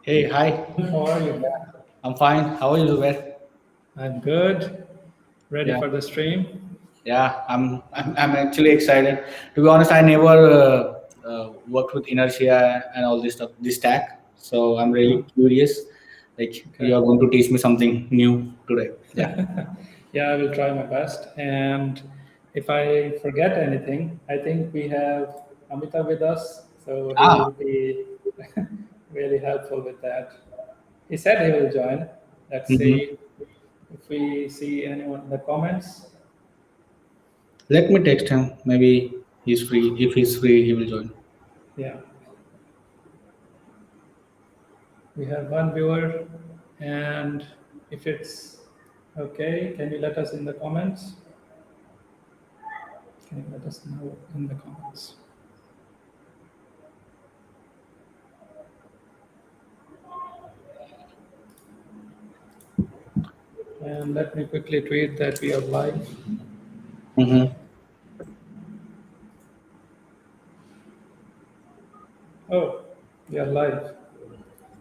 Hey, hi. How are you? I'm fine. How are you, Zubair? I'm good. Ready Yeah, for the stream? yeah. I'm actually excited. To be honest, I never worked with inertia and all this stuff, this stack. So I'm really curious. Like you Okay. are going to teach me something new today. Yeah. Yeah, I will try my best. And if I forget anything, I think we have Amita with us, so he Ah. will be really helpful with that. He said he will join. Let's hmm see if we see anyone in the comments. Let me text him. Maybe he's free. If he's free, he will join. Yeah, we have one viewer, and if it's okay, can you let us in the comments? Can you let us know in the comments? And let me quickly tweet that we are live. Mm-hmm. Oh, we are live.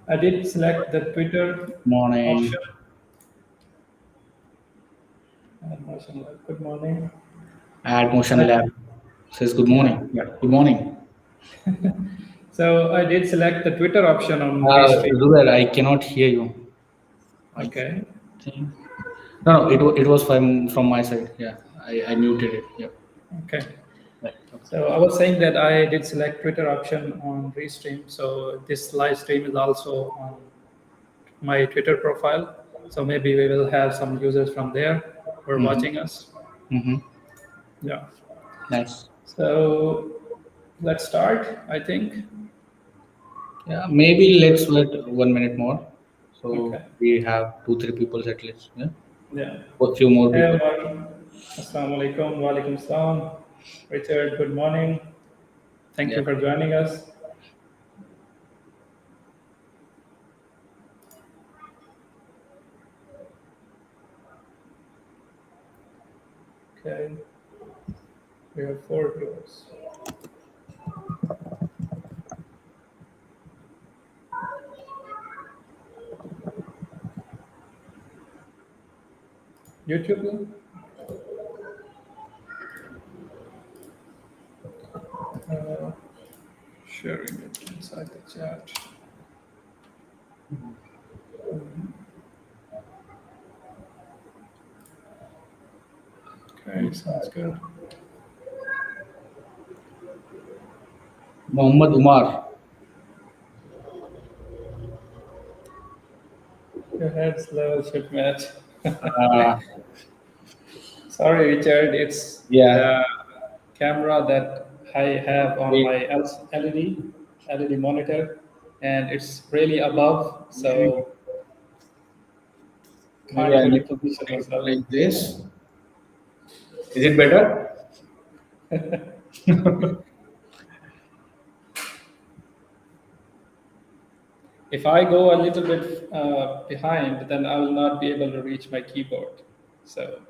I did select the Twitter Morning. option. Good morning. Add Motion I, Lab says good yeah. morning. Yeah. Good morning. So I did select the Twitter option on Restream. Zubair, I cannot hear you. I Okay. think. No, it was from my side. Yeah, I muted it. Yeah. Okay. Right. Okay. So I was saying that I did select Twitter option on Restream. So this live stream is also on my Twitter profile. So maybe we will have some users from there who are Mm-hmm. watching us. Mm-hmm. Yeah. Nice. So let's start, I think. Yeah, maybe let's wait 1 minute more. So Okay. we have two, three people at least. Yeah, Yeah. a few more Hey people. everyone. Assalamu alaikum. Wa alaikum salam. Richard, good morning. Thank Yeah. you for joining us. Okay. We have 4 viewers. YouTube? Uh, Sharing it inside the chat. Okay, sounds good. Muhammad Umar. Your head's level should match. Uh, Sorry, Richard. It's yeah. the camera that I have on Wait. my LED monitor, and it's really above, Maybe so maybe can't I really need to position make it myself. like this. Is it better? If I go a little bit behind, then I will not be able to reach my keyboard. So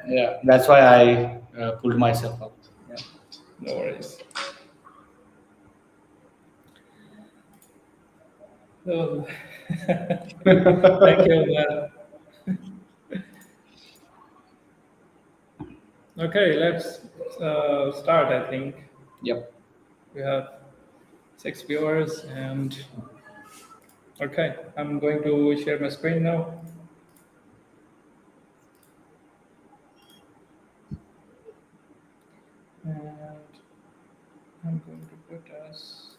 Yeah. That's why I pulled myself up. Yeah. no worries. So, thank you. Okay, let's start. I think Yep. we have 6 viewers, and okay, I'm going to share my screen now. And I'm going to put us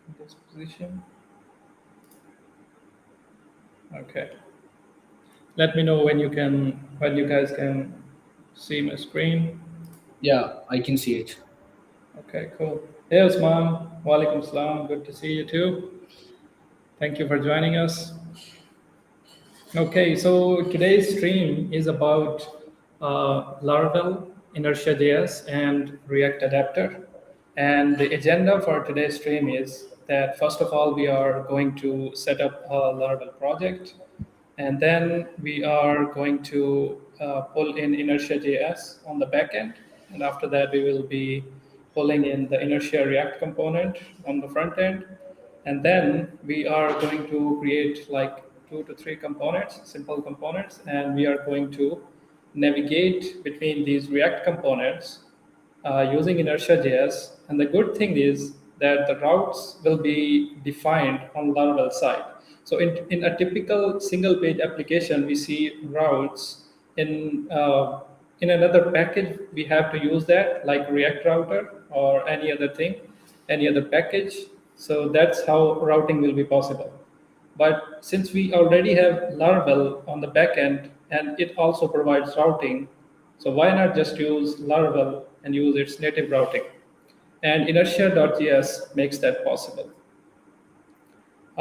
in this position. Okay. Let me know when you guys can see my screen. Yeah, I can see it. Okay, cool. Hey, Usman. Walaikum salam. Good to see you too. Thank you for joining us. Okay, so today's stream is about Laravel, Inertia.js, and React Adapter. And the agenda for today's stream is that first of all, we are going to set up a Laravel project, and then we are going to pull in Inertia.js on the backend. And after that, we will be pulling in the Inertia React component on the front end. And then we are going to create like 2 to 3 components, simple components, and we are going to navigate between these React components using Inertia.js. And the good thing is that the routes will be defined on Laravel side. So in a typical single page application, we see routes in in another package. We have to use that like React router or any other thing, any other package. So that's how routing will be possible. But since we already have Laravel on the backend and it also provides routing, so why not just use Laravel and use its native routing? And Inertia.js makes that possible.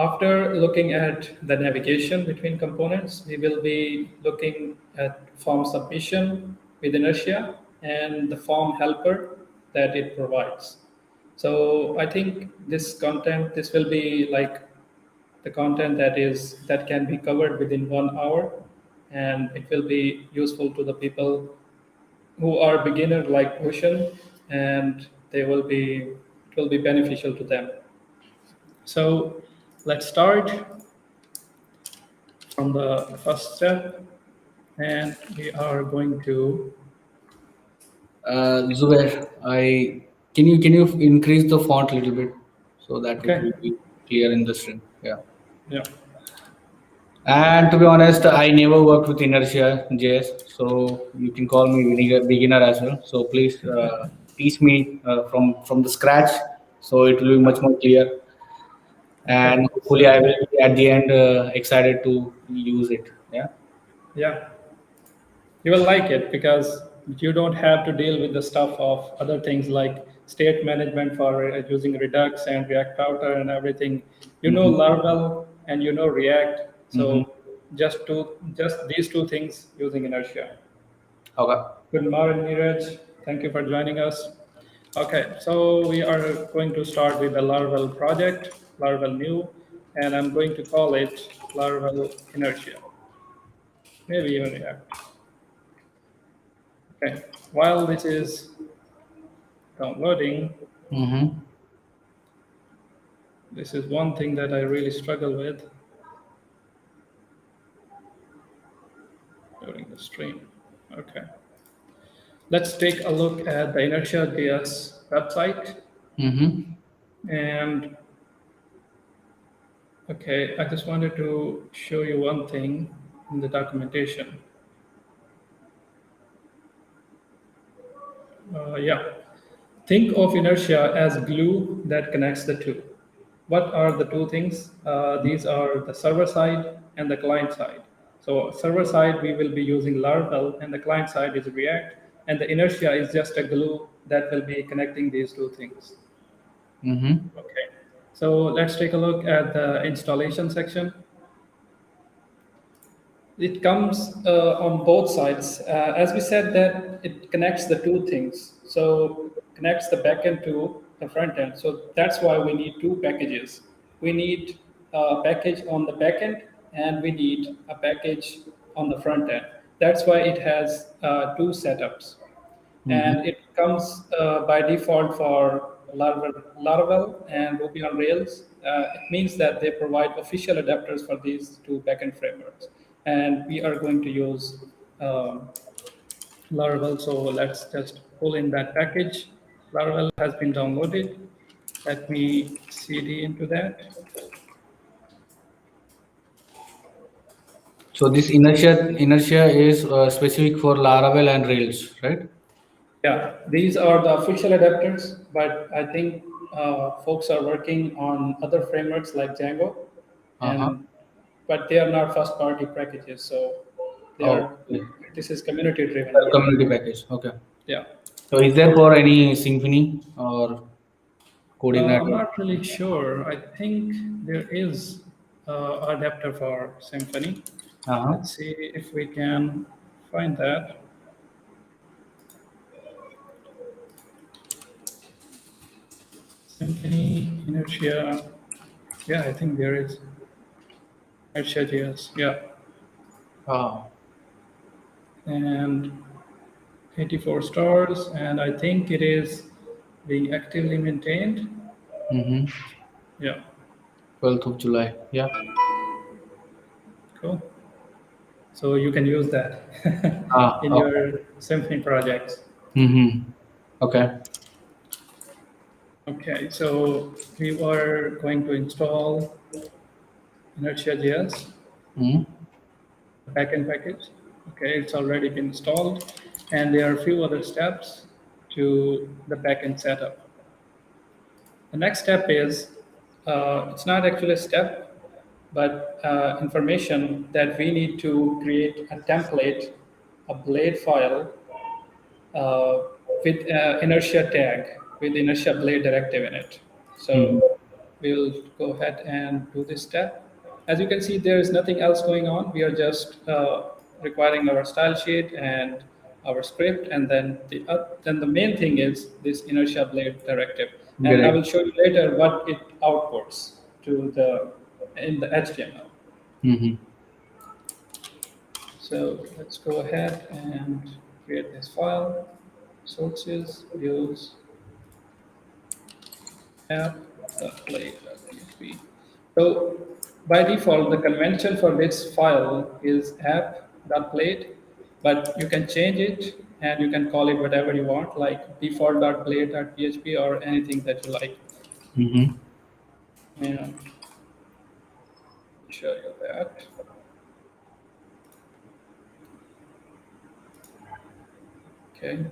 After looking at the navigation between components, we will be looking at form submission with Inertia and the form helper that it provides. So I think this content, this will be like the content that can be covered within 1 hour, and it will be useful to the people who are beginner like Ocean, and it will be beneficial to them. So let's start from the first step, and we are going to. Zubair, I can you increase the font a little bit so that it Okay. will be clear in the stream? Yeah. Yeah. And to be honest, I never worked with Inertia JS, so you can call me beginner as well. So please teach me from the scratch, so it will be much more clear. Okay. And hopefully, I will So be at the end excited to use it. Yeah. yeah, you will like it because you don't have to deal with the stuff of other things like state management for using Redux and React Router and everything. You know Mm-hmm. Laravel and you know React, Mm-hmm. so just these two things using Inertia. Okay. Good morning, Neeraj. Thank you for joining us. Okay, so we are going to start with the Laravel project, Laravel new, and I'm going to call it Laravel Inertia, maybe even React. Okay, while this is downloading, Mm-hmm. this is one thing that I really struggle with during the stream. Okay, let's take a look at the Inertia.js website. Mm-hmm. And okay, I just wanted to show you one thing in the documentation. Yeah, think of inertia as glue that connects the two. What are the two things? These are the server side and the client side. So server side, we will be using Laravel, and the client side is React, and the inertia is just a glue that will be connecting these two things. Mm-hmm. Okay. So let's take a look at the installation section. It comes on both sides. As we said that it connects the two things. So connects the backend to the front end. So that's why we need two packages. We need a package on the backend and we need a package on the front end. That's why it has two setups, Mm-hmm. and it comes by default for Laravel and Ruby on Rails. It means that they provide official adapters for these two backend frameworks, and we are going to use um, Laravel. So let's just pull in that package. Laravel has been downloaded. Let me cd into that. So this inertia is specific for Laravel and Rails, right? Yeah, these are the official adapters, but I think folks are working on other frameworks like Django, Uh-huh. and but they are not first-party packages, so they Oh, are. okay. This is community-driven one. Community package. Okay. Yeah, So is there for any Symfony or I'm coordinator? not really sure. I think there is adapter for Symfony. Uh-huh. Let's see if we can find that. Symfony Inertia. Yeah, I think there is. Inertia.js. Yeah, Oh. and 84 stars, and I think it is being actively maintained. Mm-hmm. Yeah. 12th of July. Yeah. Cool. So you can use that in Okay. your Symfony projects. Mm-hmm. Okay. Okay, so we are going to install Inertia.js, Mm-hmm. the backend package. Okay, it's already been installed, and there are a few other steps to the backend setup. The next step is it's not actually a step, but information that we need to create a template, a blade file uh, with inertia tag, with inertia blade directive in it. Mm-hmm. So we'll go ahead and do this step. As you can see, there is nothing else going on. We are just requiring our style sheet and our script, and then the main thing is this inertia blade directive. And I Great. will show you later what it outputs to the in the HTML. Mm-hmm. So let's go ahead and create this file. Sources, views, app.play.php. So by default, the convention for this file is app.plate, but you can change it and you can call it whatever you want, like default.plate.php or anything that you like. Mm-hmm. And I'll show you that. Okay.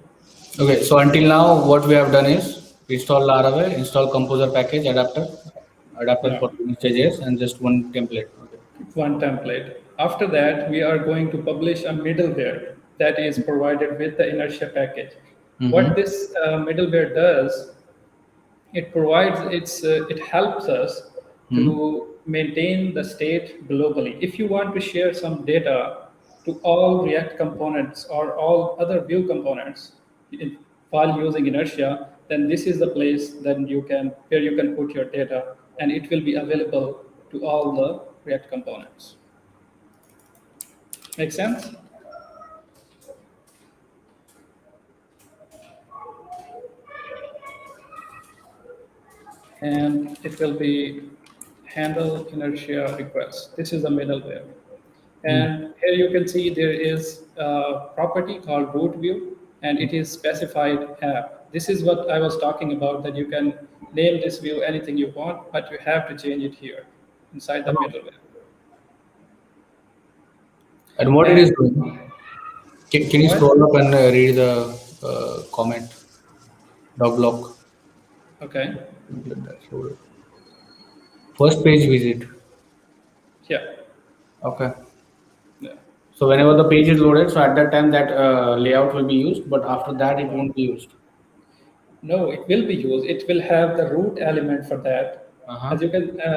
Okay. So until now, what we have done is install Laravel, install Composer package, adapter Yeah. for JS, and just one template. Okay. One template. After that, we are going to publish a middleware that is provided with the inertia package. Mm-hmm. What this middleware does, it helps us Mm-hmm. to maintain the state globally. If you want to share some data to all React components or all other Vue components while using inertia, then this is the place then you can where you can put your data, and it will be available to all the React components. Make sense? And it will be handle inertia requests. This is the middleware. And here you can see there is a property called root view, and it is specified app. This is what I was talking about, that you can name this view anything you want, but you have to change it here inside the middleware. And what it is And doing? Can you what? scroll up and read the comment? Dog block. Okay. Let that load. First page visit. Yeah. Okay. Yeah. So whenever the page is loaded, so at that time that layout will be used, but after that it No. won't be used. No, it will be used. It will have the root element for that. Uh huh.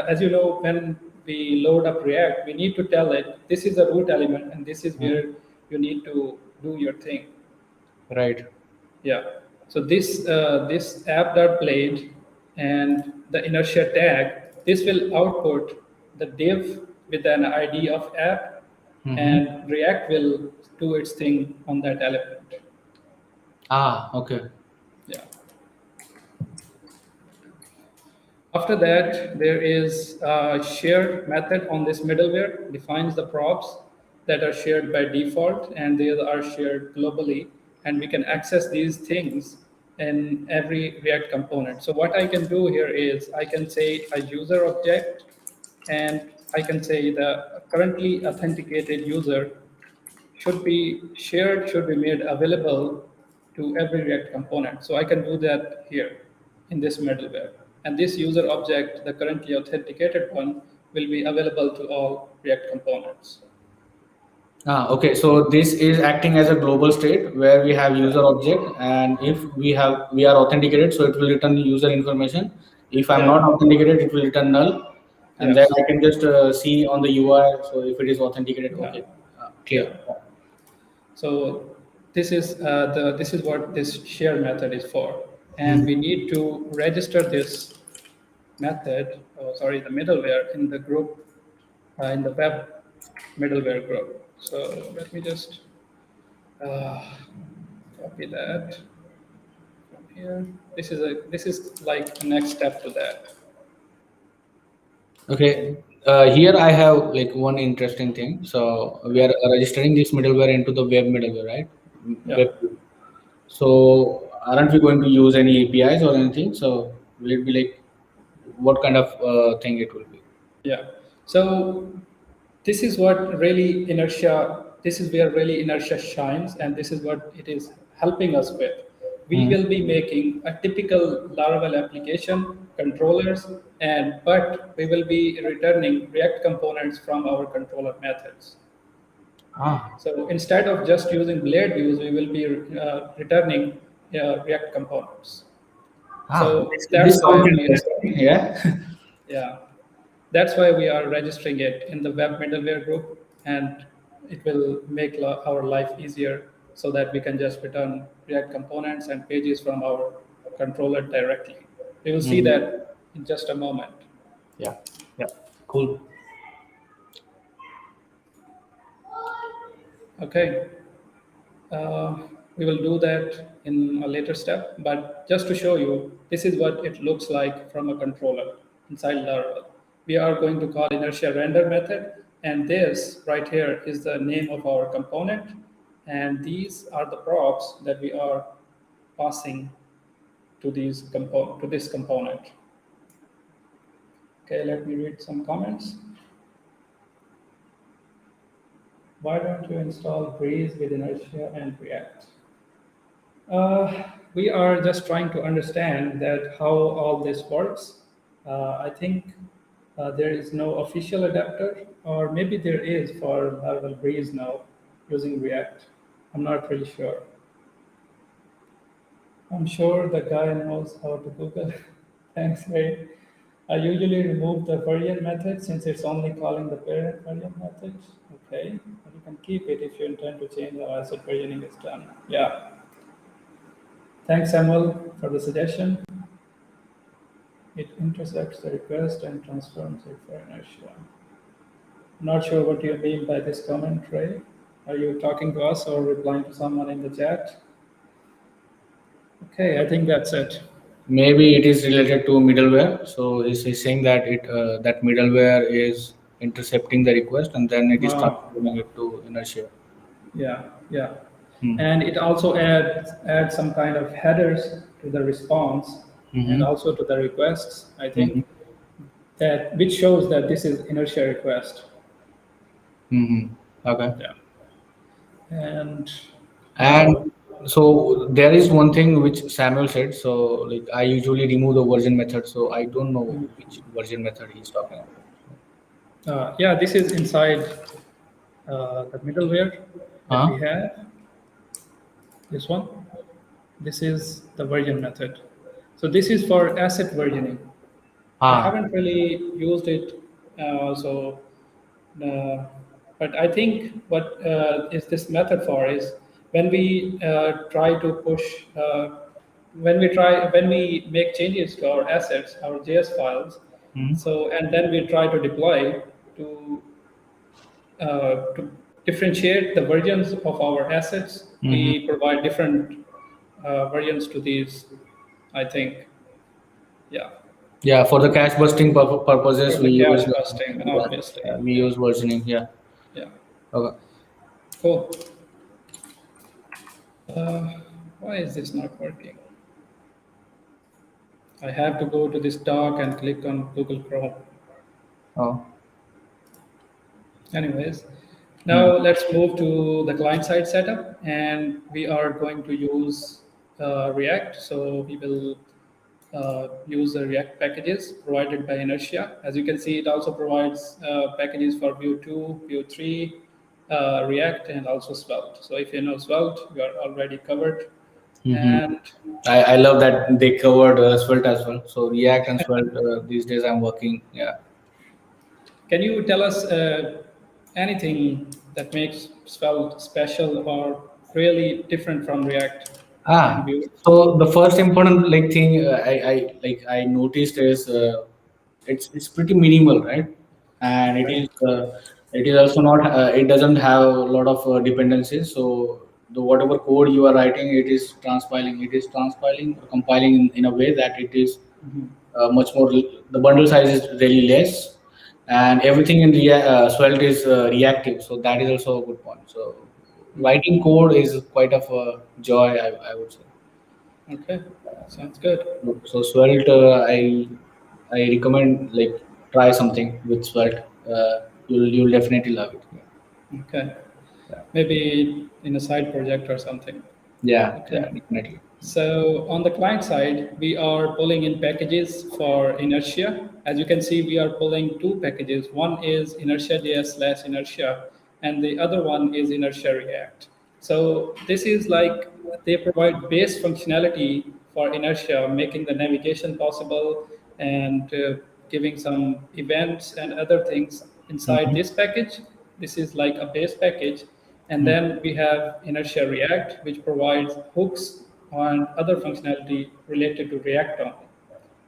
As you know, when we load up React, we need to tell it this is the root element, and this is where you need to do your thing. Right. Yeah. So this app.blade and the inertia tag, this will output the div with an ID of app, Mm-hmm. and React will do its thing on that element. Ah, okay. Yeah. After that, there is a share method on this middleware, defines the props that are shared by default, and they are shared globally. And we can access these things in every React component. So what I can do here is I can say a user object, and I can say the currently authenticated user should be made available to every React component. So I can do that here in this middleware. And this user object, the currently authenticated one, will be available to all React components. Ah, okay. So this is acting as a global state where we have Yeah. user object, and if we are authenticated, so it will return user information. If I'm not Yeah. authenticated, it will return null, and then Yes. I can just see on the UI. So if it is authenticated, Yeah. okay, Yeah. clear. So this is what this share method is for, and Mhm. we need to register this method, the middleware in the group, in the web middleware group. So let me just uh, copy that from here. This is like the next step to that. Okay. Here I have like one interesting thing. So we are registering this middleware into the web middleware, right? Yeah. Web. So aren't we going to use any APIs or anything? So will it be like what kind of thing it will be? Yeah. So this is what really inertia, this is where really inertia shines, and this is what it is helping us with. We Hmm. will be making a typical Laravel application, controllers, and but we will be returning React components from our controller methods. Ah, So instead of just using blade views, we will be returning React components. So this that's sounds why we, interesting. Yeah. yeah, that's why we are registering it in the web middleware group, and it will make our life easier so that we can just return React components and pages from our controller directly. We will see Mhm. that in just a moment. Yeah. Yeah. Cool. Okay. Uh, we will do that in a later step, but just to show you, this is what it looks like from a controller inside Laravel. We are going to call inertia render method, and this right here is the name of our component, and these are the props that we are passing to this component. Okay, let me read some comments. Why don't you install Breeze with inertia and React? We are just trying to understand that how all this works. I think there is no official adapter, or maybe there is for Laravel Breeze now using React. I'm not really sure. I'm sure the guy knows how to Google. Thanks, Ray. I usually remove the variant method since it's only calling the parent variant method. Okay, but you can keep it if you intend to change how asset versioning is done. Yeah. Thanks, Samuel, for the suggestion. It intercepts the request and transforms it for inertia. I'm not sure what you mean by this comment, Ray. Are you talking to us or replying to someone in the chat? Okay, I think that's it. Maybe it is related to middleware. So he's saying that it that middleware is intercepting the request and then it is Wow. transforming it to inertia. Yeah, yeah. Hmm. And it also adds some kind of headers to the response and Mm-hmm. also to the requests, I Mm-hmm. think, that which shows that this is inertia request. Mm-hmm. Okay. Yeah. And now, And so there is one thing which Samuel said. So like I usually remove the version method. So I don't know which version method he's talking about. yeah, this is inside the middleware that we Huh? have. This one. This is the version method. So this is for asset versioning. I Ah. haven't really used it, so uh, but I think what is this method for is when we try to push, when we make changes to our assets, our JS files. Mm-hmm. So and then we try to deploy to differentiate the versions of our assets. Mm-hmm. We provide different versions to these. I think, yeah, Yeah, for the cache busting purposes, for the cache busting, yeah, obviously. we Yeah, use versioning. Yeah. yeah, Okay. cool. Why is this not working? I have to go to this dock and click on Google Chrome. Oh. Anyways, Hmm. now let's move to the client-side setup, and we are going to use React. So we will use the React packages provided by Inertia. As you can see, it also provides packages for Vue 2, Vue 3, React, and also Svelte. So if you know Svelte, you are already covered. Mm-hmm. And I love that they covered Svelte as well. So React and Svelte these days I'm working. Yeah. can you tell us anything that makes Svelte special or really different from React and Ah, Vue? so the first important like thing I noticed is it's pretty minimal, right? And Okay. it is also not it doesn't have a lot of dependencies. So the whatever code you are writing, it is transpiling or compiling in a way that it is much more. The bundle size is really less, and everything in Svelte is reactive. So that is also a good point. So writing code is quite of a joy, I would say. Okay, sounds good. So Svelte, I recommend like try something with Svelte. You'll definitely love it. Okay, Yeah, maybe in a side project or something. yeah, Okay. definitely. So on the client side, we are pulling in packages for Inertia. As you can see, we are pulling two packages. One is Inertia.js/Inertia, and the other one is Inertia React. So this is like they provide base functionality for Inertia, making the navigation possible and giving some events and other things inside Mm-hmm. this package. This is like a base package. And then we have Inertia React, which provides hooks and other functionality related to React only.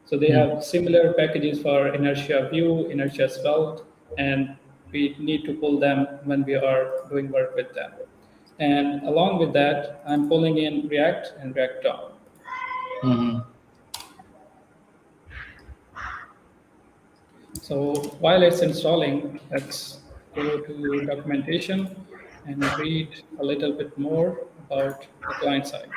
So they Mm-hmm. have similar packages for Inertia View, Inertia Svelte, and we need to pull them when we are doing work with them. And along with that, I'm pulling in React and React DOM. Mm-hmm. So while it's installing, let's go to documentation and read a little bit more about the client side.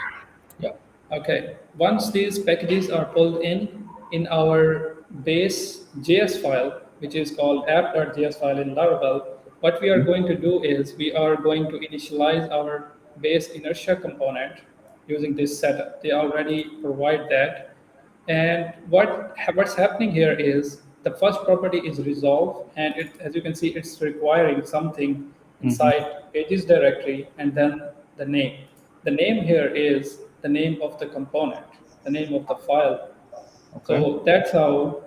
Yeah. Okay, once these packages are pulled in our base JS file, which is called app.js file in Laravel, what we are going to do is we are going to initialize our base inertia component using this setup. They already provide that. And what's happening here is the first property is resolve, and as you can see, it's requiring something Mm-hmm. inside pages directory and then the name. The name here is the name of the component, the name of the file. Okay. So that's how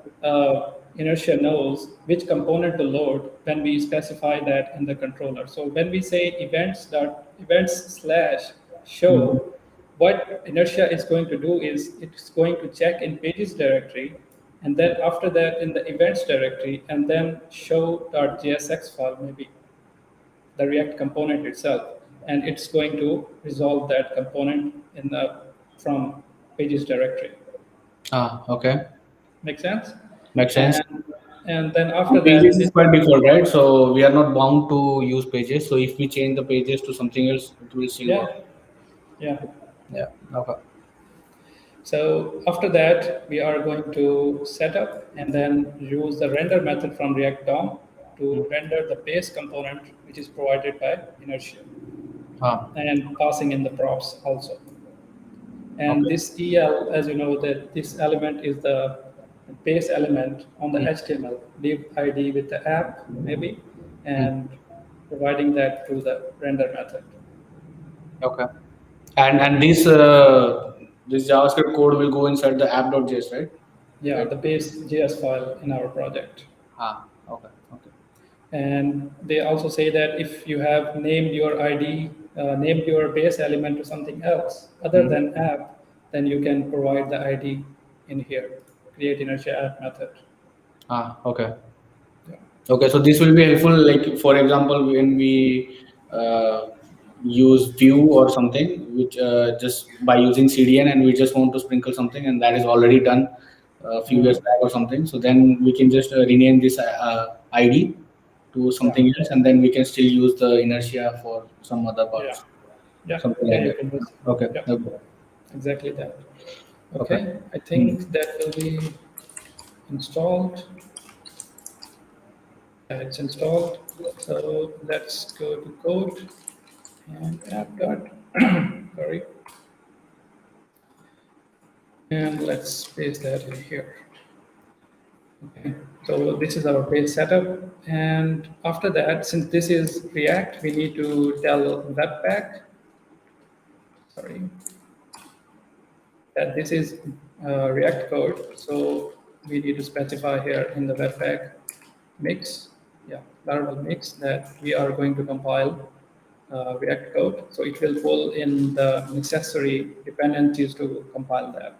Inertia knows which component to load when we specify that in the controller. So when we say events slash Mm-hmm. show, what Inertia is going to do is it's going to check in pages directory, and then after that in the events directory, and then show.jsx file, maybe the React component itself, and it's going to resolve that component in the from pages directory. Okay. Make sense? Makes sense. And and then And after pages that, is this by default, right? So we are not bound to use pages. So if we change the pages to something else, it will still yeah, work. yeah. Yeah. Okay. So after that, we are going to set up and then use the render method from React DOM Mm. to render the base component, which is provided by Inertia, Ah. and passing in the props also. And Okay. this EL, as you know, that this element is the base element on the Mm. HTML, div ID with the app maybe, Mm. and providing that to the render method. Okay. And this JavaScript code will go inside the app.js, right? Yeah, Right. the base JS file in our project. Ah. Okay. Okay. And they also say that if you have named your ID, named your base element to something else other Mm. than app, then you can provide the ID in here, create inertia app method. Ah. Okay. Yeah. Okay, so this will be helpful. Like for example, when we use Vue or something, which just by using CDN, and we just want to sprinkle something, and that is already done a few years back or something. So then we can just rename this ID to Yeah. something else, and then we can still use the inertia for some other Yeah. parts, Yeah. something Yeah. like You that. can use. Okay. Yeah. Okay. Exactly that. Okay. Okay. I Hmm. think that will be installed. Yeah, it's installed. So let's go to code and app dot. Sorry. And let's paste that in here. Okay. So this is our base setup. And after that, since this is React, we need to tell Webpack, sorry, that this is React code. So we need to specify here in the Webpack mix, yeah, Laravel mix, that we are going to compile React code. So it will pull in the necessary dependencies to compile that.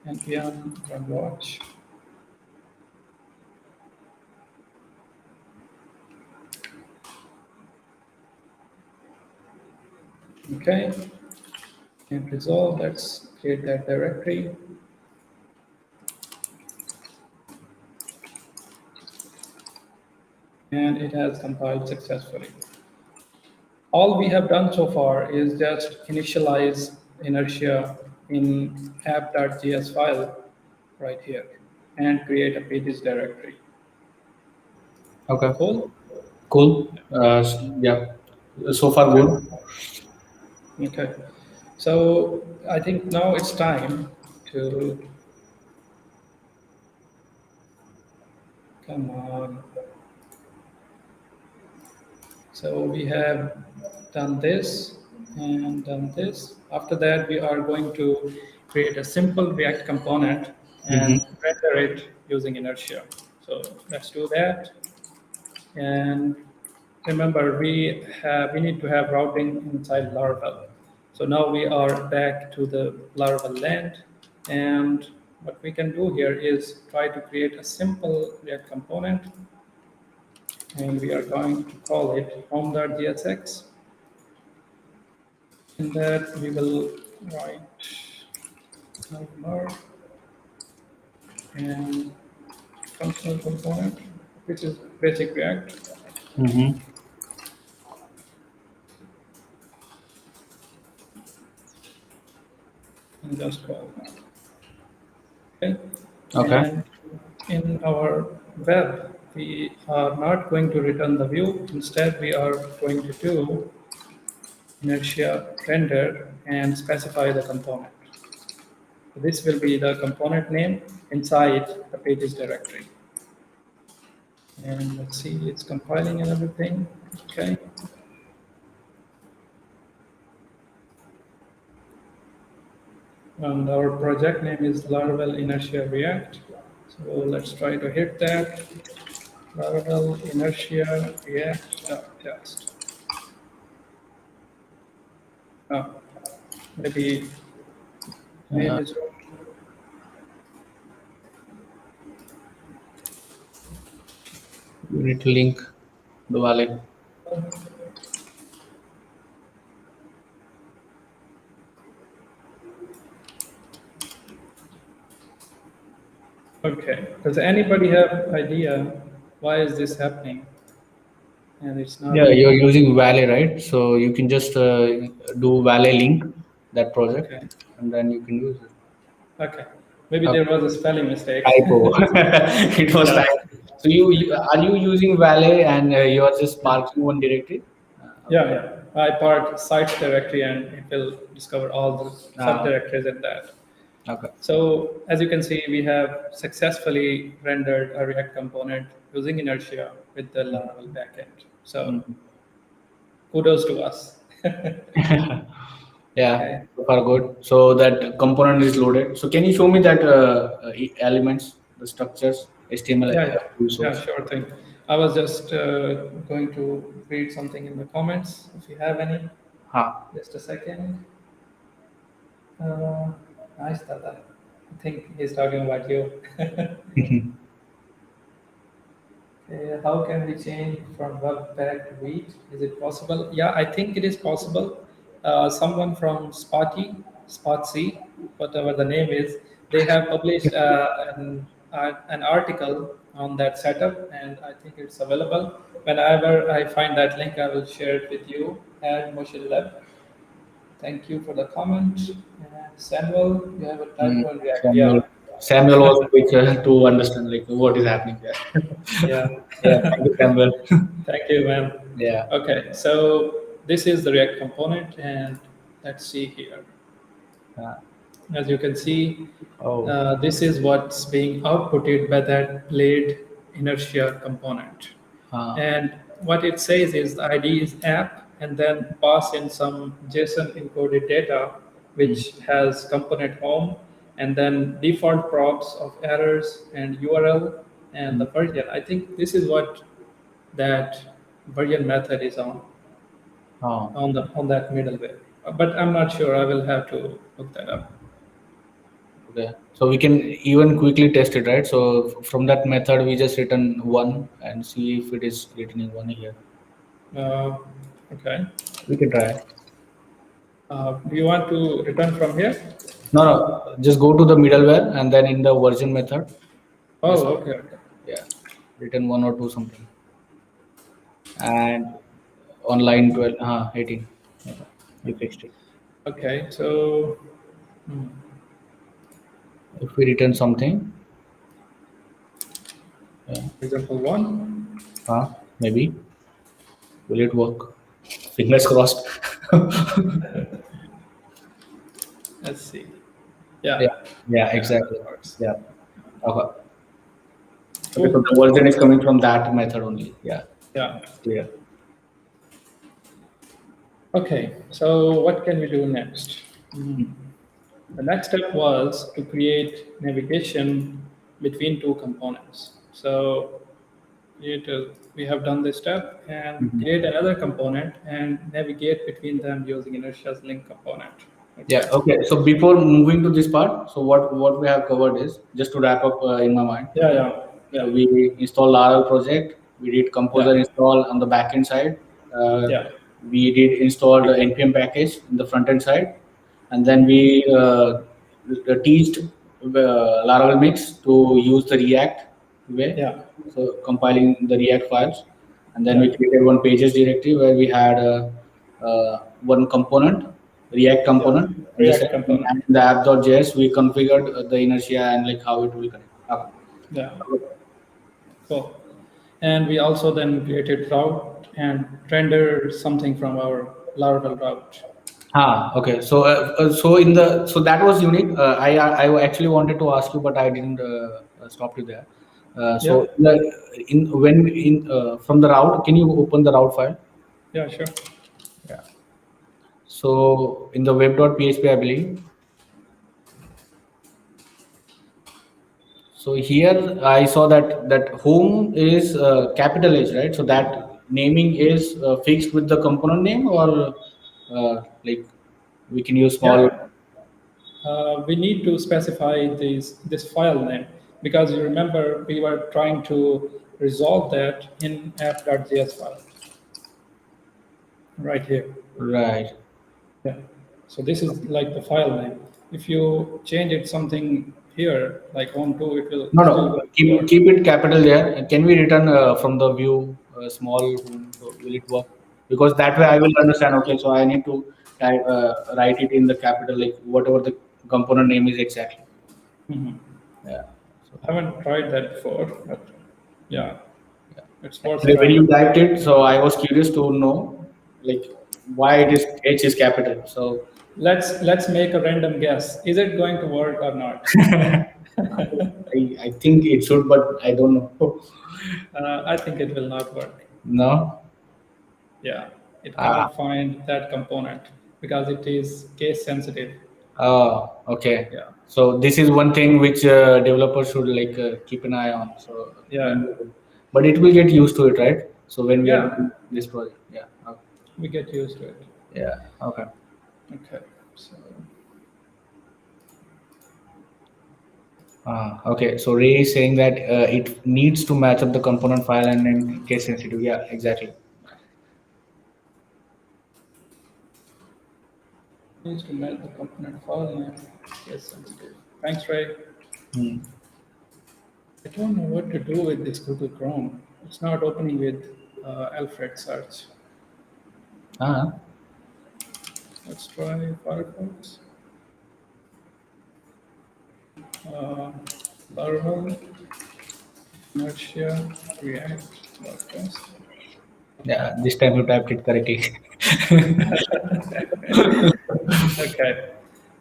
npm run watch. Okay, and resolve. Let's create that directory. and it has compiled successfully. All we have done so far is just initialize inertia in app.js file right here and create a pages directory. Okay. Cool? Cool. Yeah. So far, Okay. good. Okay. So I think now it's time to come on. So we have done this and done this. After that, we are going to create a simple React component Mm-hmm. and render it using inertia. So let's do that. And remember, we need to have routing inside Laravel. So now we are back to the Laravel land, and what we can do here is try to create a simple React component, and we are going to call it home.jsx. In that we will write timer and functional component, which is basic React, Mm-hmm. and just call that. Okay. Okay. And in our web, we are not going to return the view. Instead, we are going to do inertia render and specify the component. So this will be the component name inside the pages directory. And let's see, it's compiling and everything. Okay. And our project name is Laravel Inertia React. So let's try to hit that. Laravel Inertia React.test. Oh, maybe name Uh, is wrong. you need to link the wallet. Okay. Does anybody have idea why is this happening? And it's Yeah, not. you're using Valet, right? So you can just do Valet link that project, Okay. and then you can use it. Okay. Maybe Okay. there was a spelling mistake. Typo. It was Yeah. typo. So are you using Valet and you are just parking one directory? Yeah, Okay. yeah. I part sites directory and it will discover all the Uh, subdirectories in that. okay. So as you can see, we have successfully rendered a React component using inertia with the Laravel backend. So Mhm. kudos to us. Yeah, Okay. so far good. So that component is loaded. So can you show me that elements, the structures, HTML Yeah, yeah, yeah, source? sure thing. I was just going to read something in the comments. If you have any, Ha. just a second. Uh, nice, Tata. I think he's talking about you. How can we change from web back to wheat? Is it possible? Yeah, I think it is possible. Someone from Spotsy, whatever the name is, they have published an article on that setup, and I think it's available. Whenever I find that link, I will share it with you at Motion Lab. Thank you for the comment. And Samuel, you have a Mm, typo in React. Samuel. Yeah, Samuel was quick to understand like what is happening there. yeah. Yeah, thank you, Samuel. Thank you, ma'am. Yeah. Okay, so this is the React component, and let's see here. Uh, As you can see, oh. this is what's being outputted by that blade inertia component. Uh, And what it says is the ID is app, and then pass in some JSON encoded data, mm, which has component home, and then default props of errors and URL and mm. the version. I think this is what that version method is Oh. on that middleware. But I'm not sure. I will have to look that up. Okay. So we can even quickly test it, right? So from that method, we just return one and see if it is returning one here. Uh, okay. We can try. Do you want to return from here? No, no. Just go to the middleware and then in the version method, just Oh, okay, okay. yeah, return one or two something. and on line 12, 18. Okay, you fixed it. Okay, so If we return something, yeah, example one. maybe will it work? Fingers crossed. Let's see. Yeah, Yeah, yeah, yeah, exactly. that works. Yeah. Okay. Okay, so Cool. the version is coming from that method only. Yeah, Yeah. clear. Okay, so what can we do next? The next step was to create navigation between two components. So we have done this step and Mhm. create another component and navigate between them using inertia's link component. Yeah. Okay. Okay. So before moving to this part, so what we have covered is just to wrap up in my mind. Yeah, yeah, So yeah, we install Laravel project. We did composer yeah, install on the backend side. Uh, yeah, we did install the npm package in the front end side, and then we teached Laravel mix to use the React way. yeah, So compiling the React files, and then we yeah, created one pages directory where we had one component, React yeah. component, and the React second, component. and in the app.js we configured the inertia and like how it will connect. Yeah, Okay. cool. And we also then created route and rendered something from our Laravel route. Okay. So in the so that was unique. I actually wanted to ask you, but I didn't stop you there. Yeah, In when in from the route, can you open the route file? yeah, sure. Yeah. So in the web.php, I believe. So here I saw that home is capital H, right? So that naming is fixed with the component name, or like we can use small. Yeah, we need to specify this file name because you remember we were trying to resolve that in app.js file right here. Right. Yeah. So this is like the file name. If you change it something here, like home2, it will No, still no. going to work. Keep it capital there. Can we return from the view small home? So will it work? Because that way I will understand. Okay, so I need to write it in the capital, like whatever the component name is exactly. Yeah. So I haven't tried that before, but yeah, yeah. it's worth Actually, when you trying. typed it, so I was curious to know, like, why it is H is capital. So Let's make a random guess. Is it going to work or not? I think it should, but I don't know. I think it will not work. No. Yeah, it Ah. cannot find that component because it is case sensitive. Oh, okay. Yeah, So this is one thing which developers should like keep an eye on. So yeah, but it will get used to it, right? So when we are yeah. doing this project, yeah, okay. We get used to it. Yeah, okay. Okay, so Okay. So Ray is saying that it needs to match up the component file and then case sensitive. Yeah, exactly. needs to match the component file name. Case sensitive. Thanks, Ray. Hmm. I don't know what to do with this Google Chrome. It's not opening with Alfred search. Uh, Let's try Firefox. Uh, Laravel, Inertia, React, WordPress. yeah, this time you typed it correctly. Okay.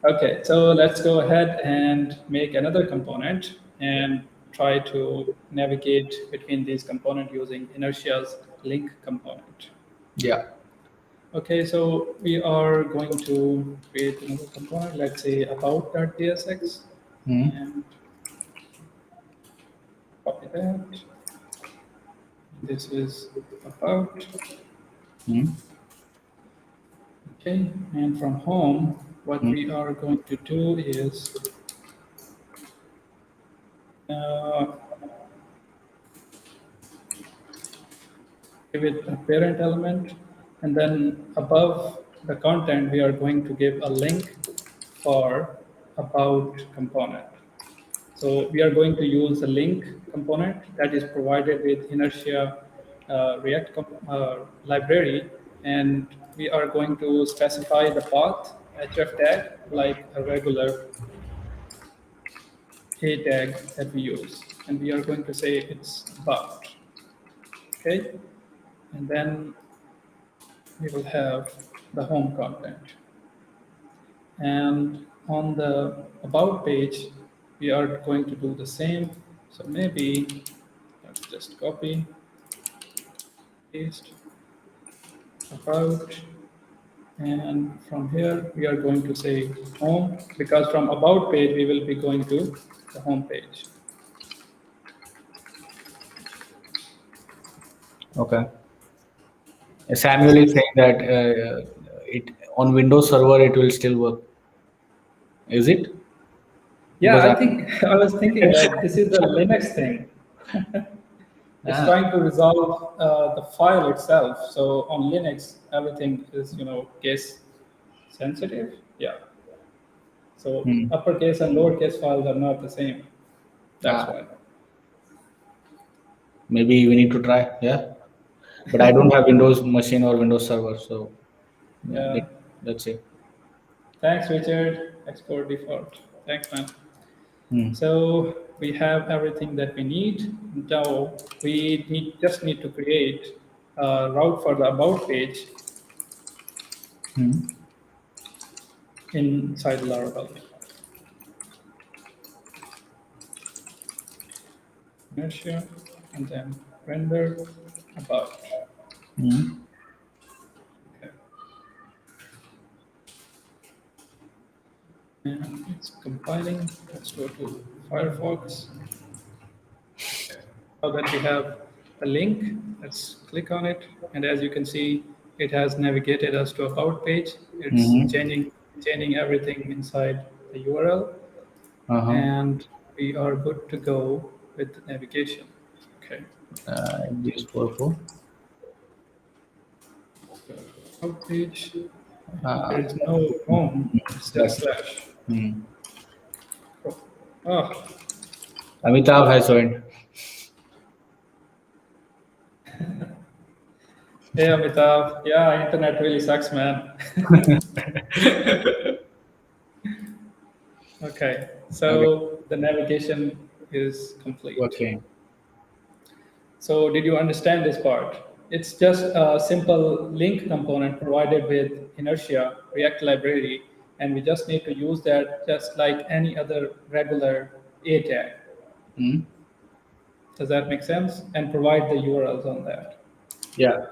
Okay, so let's go ahead and make another component and try to navigate between these components using Inertia's link component. Yeah. Okay, so we are going to create another component, let's say about.tsx, Hmm. and copy that. This is about. Hmm. Okay, and from home, what Hmm. we are going to do is uh, give it a parent element, and then above the content, we are going to give a link for about component. So we are going to use a link component that is provided with Inertia library, and we are going to specify the path href tag like a regular a tag that we use, and we are going to say it's about. Okay, and then we will have the home content. And on the about page, we are going to do the same. So maybe let's just copy, paste, about, and from here we are going to say home, because from about page we will be going to the home page. Okay. Samuel is saying that it on Windows Server it will still work. Is it? Yeah, Because I think I was thinking that this is a Linux thing. It's ah, trying to resolve the file itself. So on Linux, everything is case sensitive. Yeah. So hmm. uppercase and lowercase files are not the same. That's ah, why. maybe we need to try. Yeah, but I don't have Windows machine or Windows Server, so yeah, Yeah. let's see. Thanks, Richard. Export default. Thanks, man. Hmm. So we have everything that we need. Now just need to create a route for the about page Hmm. inside Laravel. Inertia, and then render about. Hmm. Okay. And it's compiling. Let's go to Firefox. Okay. Now that we have a link, let's click on it. And as you can see, it has navigated us to about page. It's Hmm. changing everything inside the URL, Uh-huh. and we are good to go with the navigation. Okay. Just for So about page, and there uh, is no home. It's just that's slash. hmm. Oh, Amitabh has joined. hey Amitav. Yeah, internet really sucks, man. Okay, Okay. so the navigation is complete. Okay. So did you understand this part? It's just a simple link component provided with Inertia React library, and we just need to use that just like any other regular A tag. Hmm. Does that make sense? And provide the URLs on that. Yeah,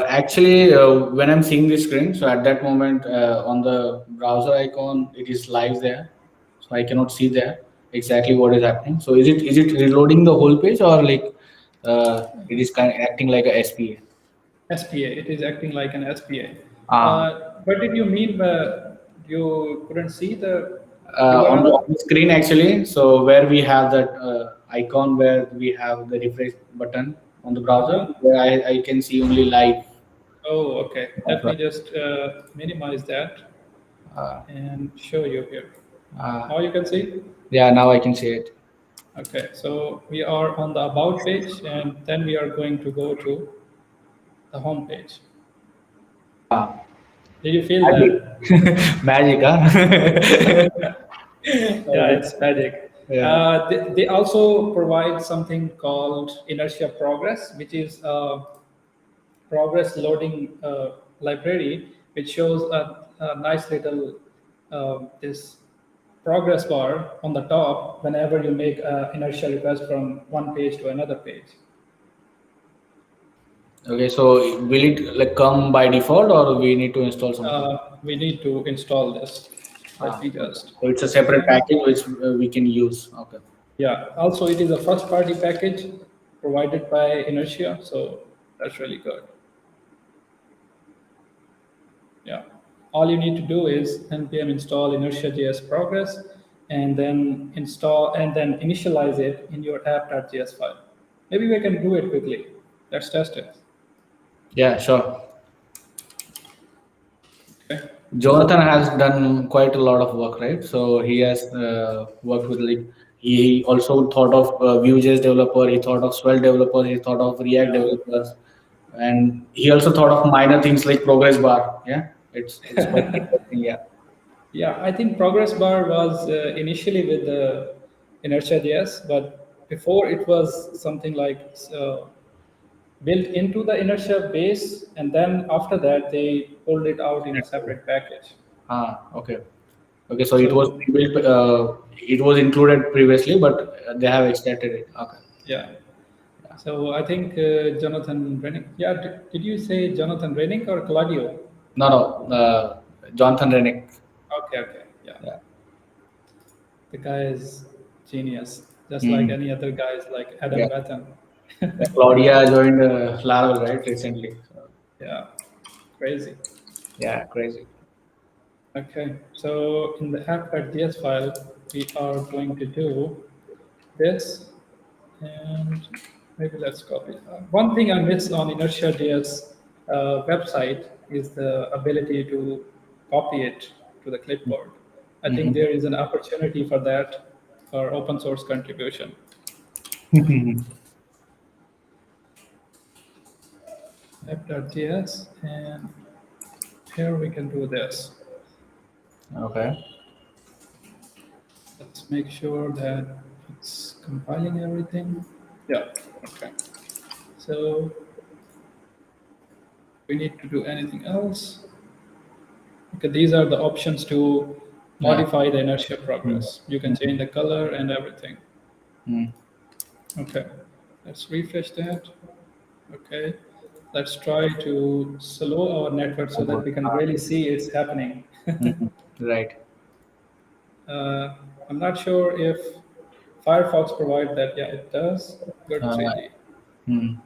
actually, when I'm seeing the screen, so at that moment on the browser icon, it is live there, so I cannot see there exactly what is happening. So is it reloading the whole page or like it is kind of acting like a SPA? SPA, it is acting like an SPA. Ah, What did you mean by you couldn't see the on URL? the screen actually. So where we have that icon where we have the refresh button on the browser, Uh-huh. where I can see only live. Oh, okay. That's Let me right. just minimize that Uh, and show you here. uh, Now you can see. yeah, now I can see it. Okay, so we are on the about page, and then we are going to go to the home page. Ah, Did you feel magic, that? magic, huh? Yeah, it's magic. Yeah. They also provide something called inertia progress, which is a progress loading library, which shows a nice little this progress bar on the top whenever you make an inertia request from one page to another page. Okay, so will it like come by default or we need to install something? We need to install this. Let Ah, me okay. just So it's a separate open. package which we can use. Okay. Yeah. Also, it is a first-party package provided by Inertia, so that's really good. Yeah. All you need to do is npm install inertia.js progress, and then install and then initialize it in your app.js file. Maybe we can do it quickly. Let's test it. Yeah, sure. Okay. Jonathan has done quite a lot of work, right? So he has worked with like he also thought of Vue.js developer, he thought of Svelte developers, he thought of React Yeah. developers. And he also thought of minor things like progress bar. Yeah, it's quite interesting. Yeah. Yeah, I think progress bar was initially with the Inertia.js, but before it was something like built into the Inertia base, and then after that they pulled it out in a separate package. Okay. Okay, so it was So built, it was included previously, but they have extended it. Okay. yeah, so I think Jonathan Rennick. Yeah, did you say Jonathan Rennick or Claudio? No, no, Jonathan Renick. Okay, okay, yeah. Yeah. The guy is genius, just like Mhm. any other guys like Yeah. Adam Batten. Yeah, Claudia joined Laravel, right, recently. So, Yeah, crazy. yeah, crazy. Okay, so in the app.js file, we are going to do this, and maybe let's copy. One thing I miss on Inertia.js website is the ability to copy it to the clipboard. I think Mhm. there is an opportunity for that for open source contribution. App.js, and here we can do this. Okay. Let's make sure that it's compiling everything. Yeah, okay. So we need to do anything else. Okay, these are the options to Yeah. modify the inertia Mm. progress. You can change Mhm. the color and everything. Mm. Okay, let's refresh that. Okay, let's try to slow our network so that we can really see it's happening. Mhm. Right. uh, I'm not sure if Firefox provides that. Yeah, it does. Good Uh, 3D. mm.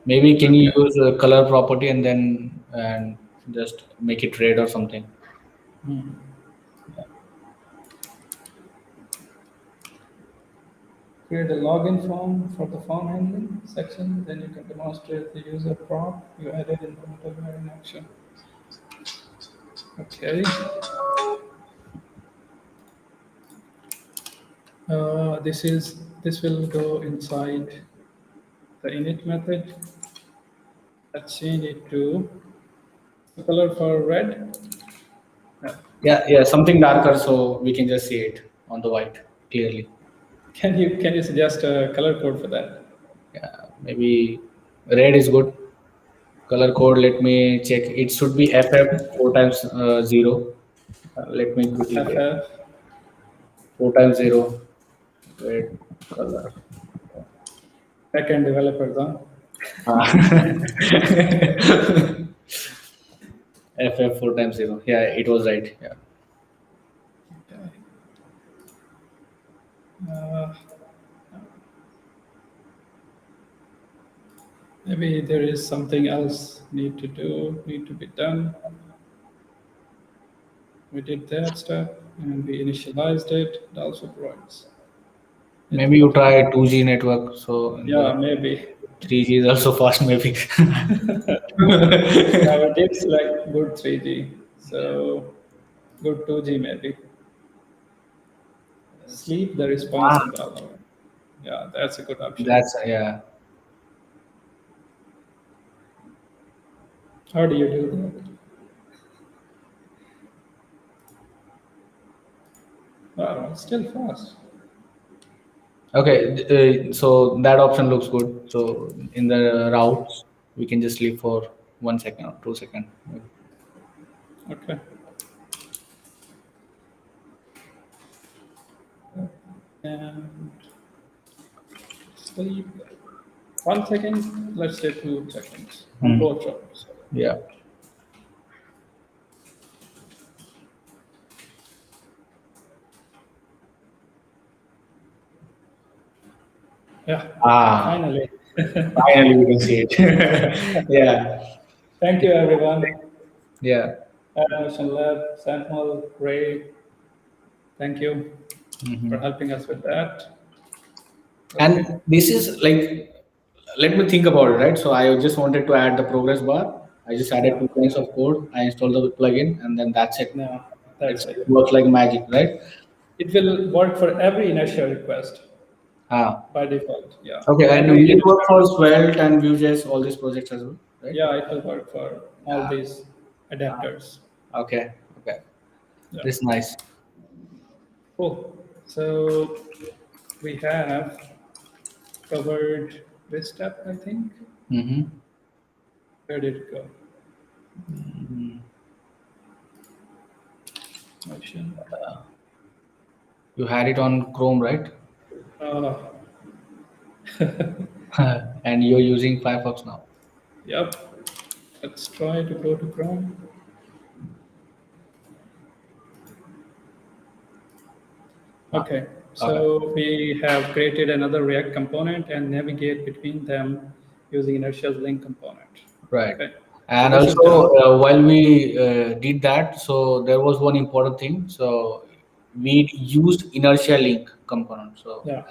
Maybe can you Okay. use a color property and then and just make it red or something? Hmm. Create a login form for the form handling section. Then you can demonstrate the user prompt you added in the middleware in action. Okay. This will go inside the init method. Let's change it to the color for red. Yeah. Yeah, yeah, something darker so we can just see it on the white clearly. Can you suggest a color code for that? Yeah, maybe red is good. Color code, let me check. It should be FF 4 times 0. Let me quickly check. FF 4 times 0. Red color. backend developers, huh? Ah. FF 4 times 0. Yeah, it was right. Yeah. Okay. Uh, Maybe there is something else need to be done. We did that step and we initialized it. It also provides Maybe you input. try 2G network. So Yeah, the maybe. 3G is also fast, maybe. Yeah, we did select good 3G. So good 2G maybe. Sleep the response Ah, environment. Yeah, that's a good option. that's, yeah. How do you do that? Wow, it's still fast. Okay, so that option looks good. So in the routes, we can just leave for 1 second or 2 second. Okay. And sleep. 1 second, let's say 2 seconds on Hmm. both routes. Yeah. Yeah, Ah, finally. finally we can see it. Yeah. Thank you, everyone. Yeah. Mission Lab, Samuel, Ray, thank you for Hmm. helping us with that. And Okay. this is like, let me think about it, right? So I just wanted to add the progress bar. I just added Yeah. 2 lines of code. I installed the plugin, and then that's it. No, that's It it. works like magic, right? It will work for every inertia request. Ah, by default. Yeah, okay. and And we will it work install. for Svelte and Vue.js, all these projects as well, right? Yeah, it will work for all Ah, these adapters. okay. Okay. Yeah. This is nice. Cool. So we have covered this step, I think. Mm-hmm. Where did it go? Motion. You had it on Chrome, right? Uh, And you're using Firefox now. yep. Let's try to go to Chrome. Ah, Okay. okay. So we have created another React component and navigate between them using inertia's link component. Right. Okay. So And this is also, done. while we did that, so there was one important thing. So we used inertia link component. So Yeah.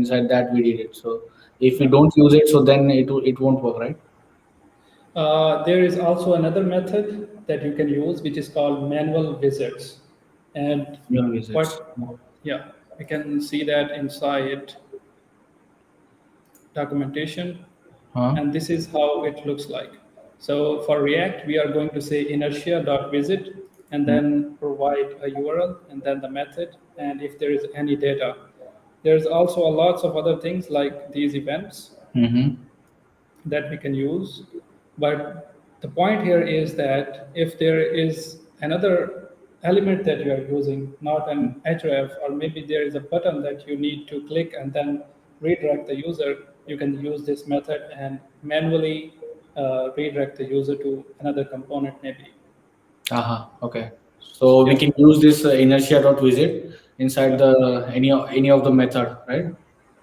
inside that we did it. So if we Yeah. don't use it, so then it won't work, right? There is also another method that you can use, which is called manual visits. And Manual visits. what, yeah, we can see that inside documentation, Huh? and this is how it looks like. So for React, we are going to say inertia.visit and Hmm. then provide a URL and then the method, and if there is any data. There's also a lots of other things like these events Mm-hmm. that we can use. But the point here is that if there is another element that you are using, not an href, or maybe there is a button that you need to click and then redirect the user, you can use this method and manually redirect the user to another component maybe. Uh-huh. Okay. So we Yeah, can use this inertia.visit inside yeah, the any of the method, right?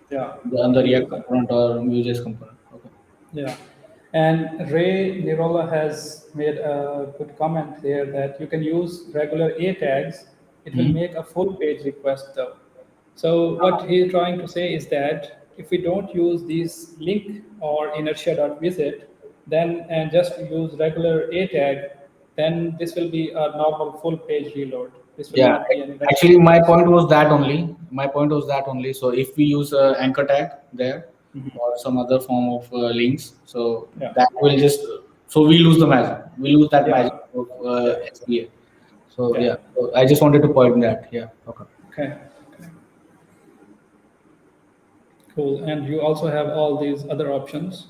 yeah, On we the can do React that. component or Vue.js component. Okay. Yeah. And Ray Nirola has made a good comment there that you can use regular A tags. It will Hmm. make a full page request though. So what he's trying to say is that if we don't use these link or inertia.visit, then and just use regular A tag, then this will be a normal full page reload. This will Yeah, not be any REST actually, my request. point was that only. My point was that only. So if we use anchor tag there or some other form of links, so Yeah. that will just so we lose the magic. We lose that magic Yeah. of Yeah. SPA. So Yeah. yeah, so I just wanted to point that. Yeah. Okay. Okay. Okay. Cool. And you also have all these other options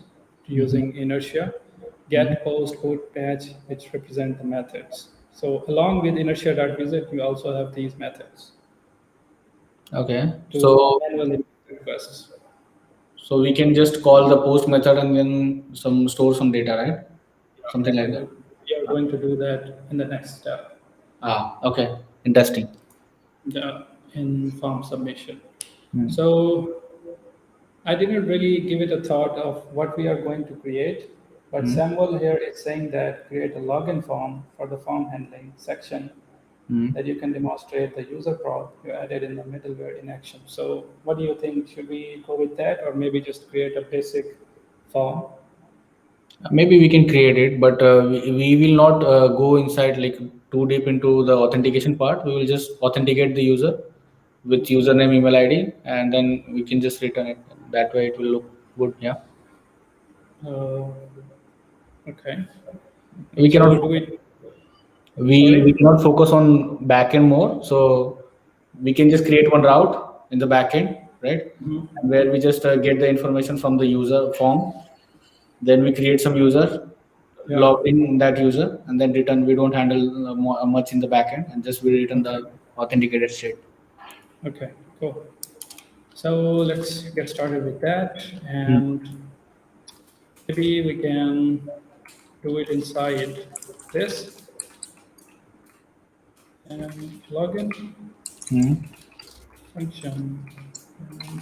Hmm. using inertia, Hmm. get, post, put, patch, which represent the methods. So along with inertia.visit, you also have these methods Okay. to So manually make requests. we can just call the post method and then some store some data, right? Yeah, Something like and that. we are going to do that in the next step, Ah. Okay. Interesting. the in form submission. Hmm. So I didn't really give it a thought of what we are going to create, but Hmm. Samuel here is saying that create a login form for the form handling section Hmm. that you can demonstrate the user prop you added in the middleware in action. So what do you think? Should we go with that or maybe just create a basic form? Maybe we can create it, but we will not go inside like too deep into the authentication part. We will just authenticate the user with username, email ID, and then we can just return it. That way, it will look good. Yeah, Uh, okay. we cannot So do we, we sorry? cannot focus on backend more. So we can just create one route in the backend, right? Mhm. And where we just get the information from the user form. Then we create some user, Yeah. log in that user, and then return. We don't handle much in the backend, and just we return Okay. the authenticated state. Okay. Cool. So let's get started with that. Hmm. And maybe we can do it inside this and login Hmm. function and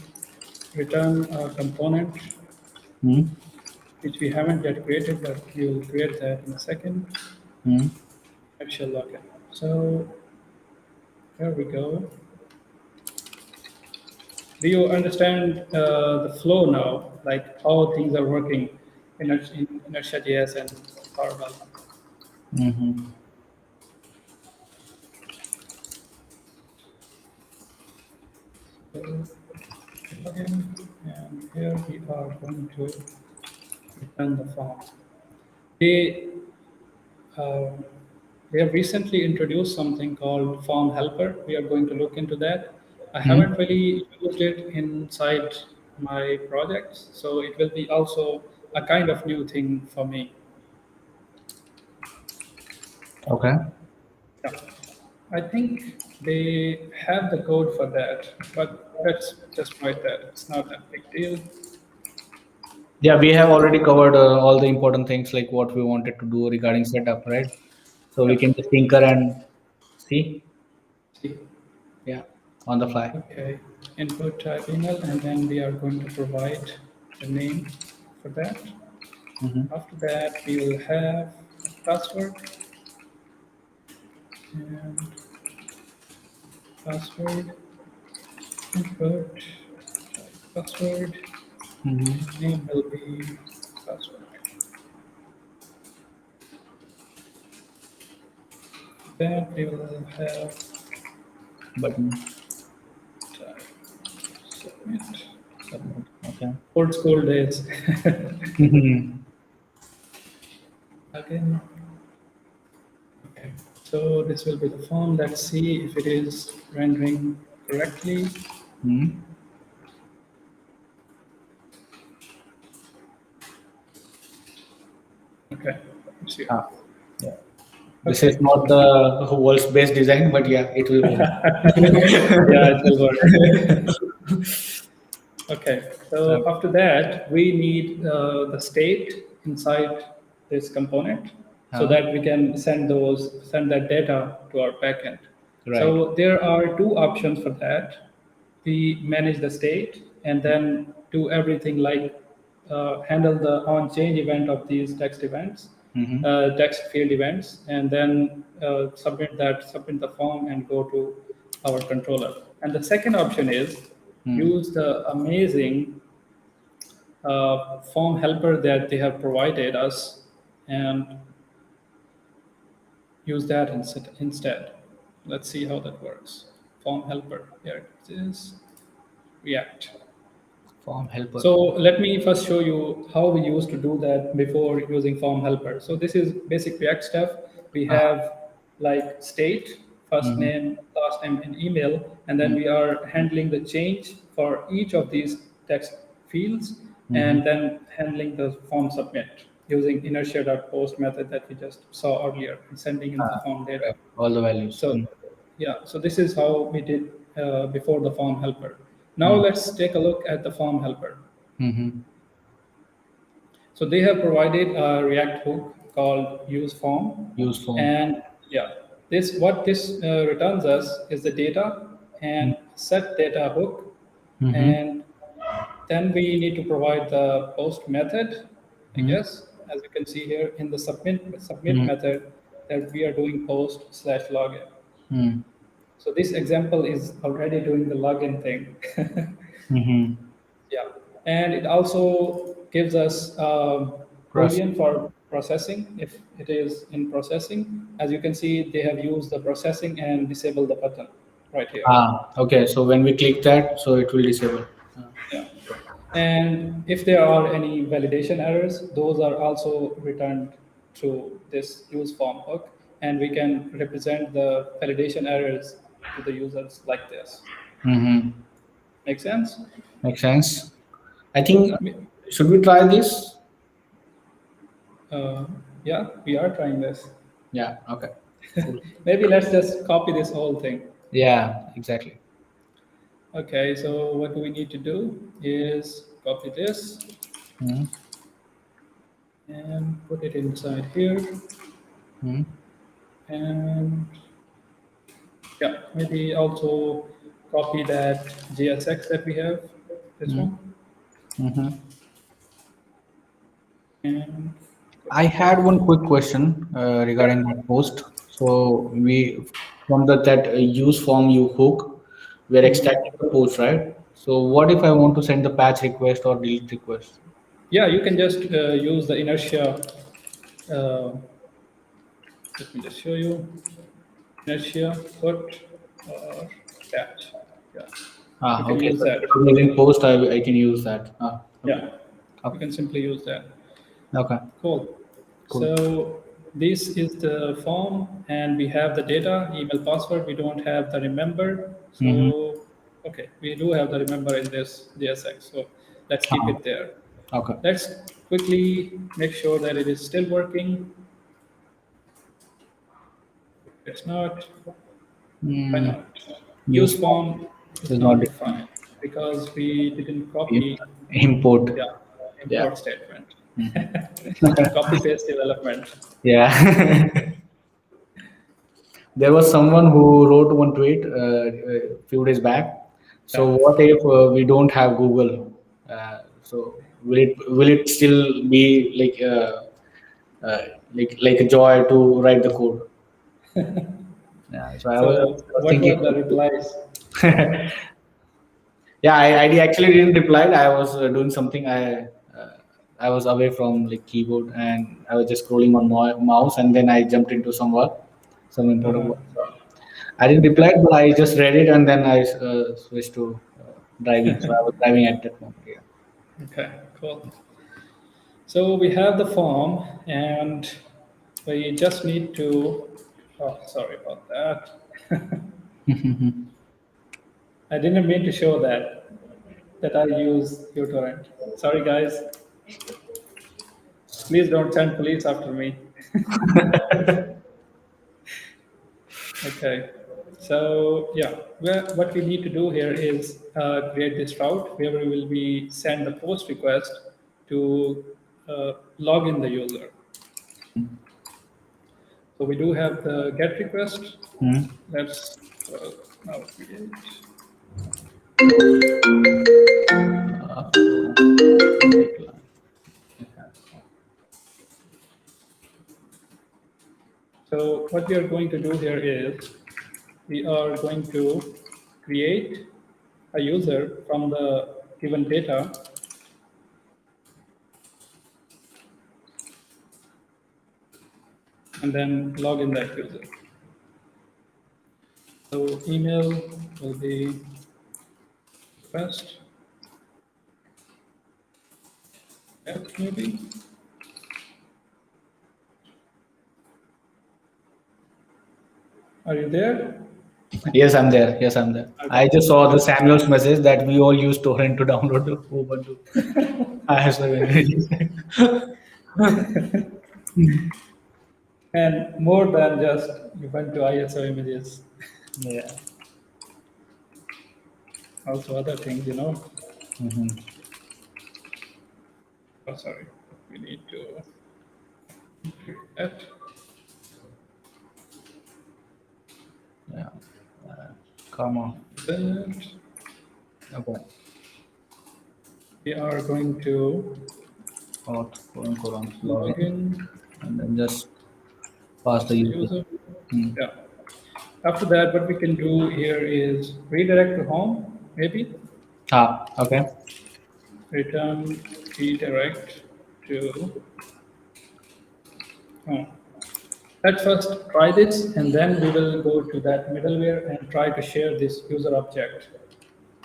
return a component Hmm. which we haven't yet created, but we will create that in a second. Hmm. Actual login. So there we go. Do you understand the flow now, like how things are working in Inertia.js and Laravel? Hmm. plugin, and here we are going to return the form. They uh, they have recently introduced something called form helper. We are going to look into that. I haven't Hmm. really used it inside my projects, so it will be also a kind of new thing for me. Okay. Yeah. I think they have the code for that, but let's just write that. It's not a big deal. Yeah, we have already covered all the important things like what we wanted to do regarding setup, right? So we Yeah. can just tinker and see, See. yeah, on the fly. Okay. Input type email, and then we are going to provide the name for that. Hmm. After that, we will have a password and password input type password. Hmm. Name will be password. Then we will have Button. type submit. Submit. Okay. Old school days. Hmm. Again. Okay. So this will be the form. Let's see if it is rendering correctly. Hmm. Okay. It's here. Ah, yeah. This is Okay. not the world's best design, but yeah, it will work. Yeah, it will work. Okay, Uh, so after that, we need the state inside this component so huh? that we can send that data to our backend. Right. So there are two options for that. We manage the state and then do everything like handle the on change event of these text events, Mm-hmm. text field events, and then submit the form and go to our controller. And the second option is Hmm. use the amazing form helper that they have provided us and use that instead. Let's see how that works. Form helper, here it is, React. Form helper. So let me first show you how we used to do that before using form helper. So this is basic React stuff. We Uh, have like state, first mm-hmm. name, last name, and email, and then we are handling the change for each of these text fields, Mm-hmm. and then handling the form submit using inertia.post method that we just saw earlier and sending in the form data. Right. All the values. So, Mm. yeah, so this is how we did before the form helper. Now Mm. let's take a look at the form helper. Mm-hmm. So they have provided a React hook called use form, Use form. and yeah, this what this returns us is the data and set data hook, Mm-hmm. and then we need to provide the post method, I Mm-hmm. guess, as you can see here in the submit Mm-hmm. method that we are doing post slash login. Mm. So this example is already doing the login thing. Mm-hmm. Yeah, and it also gives us Process. Boolean for processing if it is in processing. As you can see, they have used the processing and disable the button right here. Ah, okay. So when we click that, so it will disable. Yeah, and if there are any validation errors, those are also returned through this use form hook, and we can represent the validation errors to the users like this. Mm-hmm. Make sense? Makes sense. I think should we try this? Uh, yeah, we are trying this. Yeah. Okay. Cool. Maybe let's just copy this whole thing. Yeah. Exactly. Okay, so what do we need to do is copy this Mm-hmm. and put it inside here. Mm-hmm. And yeah, maybe also copy that JSX that we have, this one, Mm-hmm. and I had one quick question yeah, regarding that post. So we from that use form you hook, we're extracting the post, right? So what if I want to send the patch request or delete request? yeah, you can just use the inertia. Uh, Let me just show you inertia put or patch. Yeah. You can Okay. use So that. instead of using post, I can use that. Okay. Yeah, you Okay. can simply use that. Okay. Cool. Cool. So this is the form, and we have the data, email, password. We don't have the remember. Mm-hmm. So okay, we do have the remember in this JSX. So let's keep Uh, it there. okay. Let's quickly make sure that it is still working. It's not. Why Mm, not? use Use form is is not not defined because we didn't defined. copy. Import. Yeah, Yeah. import statement. Mhm. Copy paste development. Yeah. There was someone who wrote one tweet a few days back. So Yeah. what if we don't have Google? So will it still be uh, like a joy to write the code? Yeah. So So I was what thinking. were the replies? Yeah, I actually didn't reply. I was doing something. I was away from like keyboard and I was just scrolling on my mouse and then I jumped into some work, some important Uh-huh. work. So I didn't reply, but I just read it and then I switched to driving. So I was driving at that moment. Yeah. Okay, cool. So we have the form, and we just need to. Oh, sorry about that. I didn't mean to show that I use uTorrent. Sorry, guys. Please don't send police after me. Okay. So yeah, what we need to do here is create this route where we will be send the post request to log in the user. So we do have the get request. Hmm. Let's now create. So what we are going to do here is we are going to create a user from the given data and then log in that user. So email will be request get maybe. Are you there? Yes, I'm there. Yes, I'm there. I Okay. just saw the Good. Samuel's message that we all use torrent to download the Ubuntu. I have some images. And more than just Ubuntu ISO images, Yeah. also other things, you know. Hmm. Oh, sorry. We need to that. Yeah. Come on. That Okay. we are going to Auth, colon, log login, in and then just pass as the the user. user. Hmm. Yeah. After that, what we can do here is redirect to home, maybe Okay. return redirect to home. Let's first try this, and then we will go to that middleware and try to share this user object.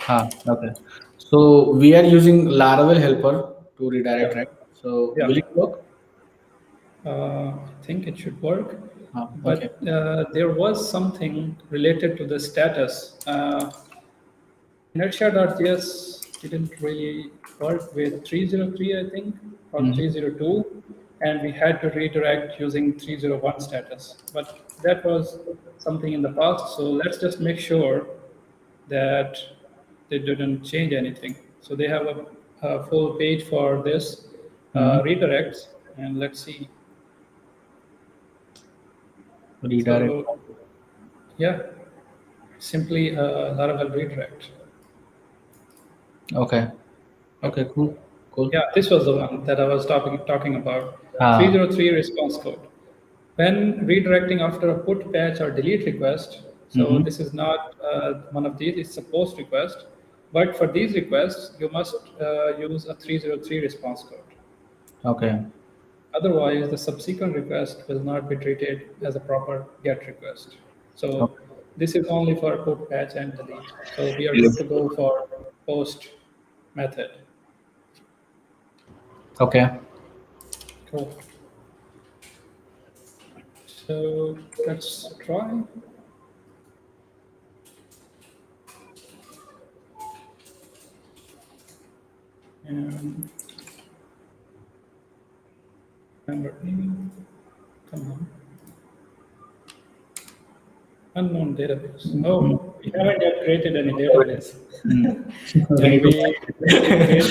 Okay. So we are using Laravel helper to redirect, Yeah, right? So yeah. will it work? I think it should work, Okay. but there was something related to the status. Inertia.js didn't really work with 303, I think, or Hmm. 302, and we had to redirect using 301 status. But that was something in the past, so let's just make sure that they didn't change anything. So they have a full page for this Hmm. redirects, and let's see. Redirect. So yeah, simply a Laravel redirect. Okay. Yep. Okay. Cool. Cool. Yeah, this was the one that I was talking about. Ah. 303 response code. When redirecting after a put, patch, or delete request, so Mm-hmm. this is not one of these, it's a post request. But for these requests, you must use a 303 response code. Okay. Otherwise, the subsequent request will not be treated as a proper GET request. So Okay. this is only for put, patch, and delete. So we are good to Delete. go for post method. Okay. Cool. So let's try. And member name. Come on. Unknown database. Oh, we haven't yet created any database. Mm. We Yeah, need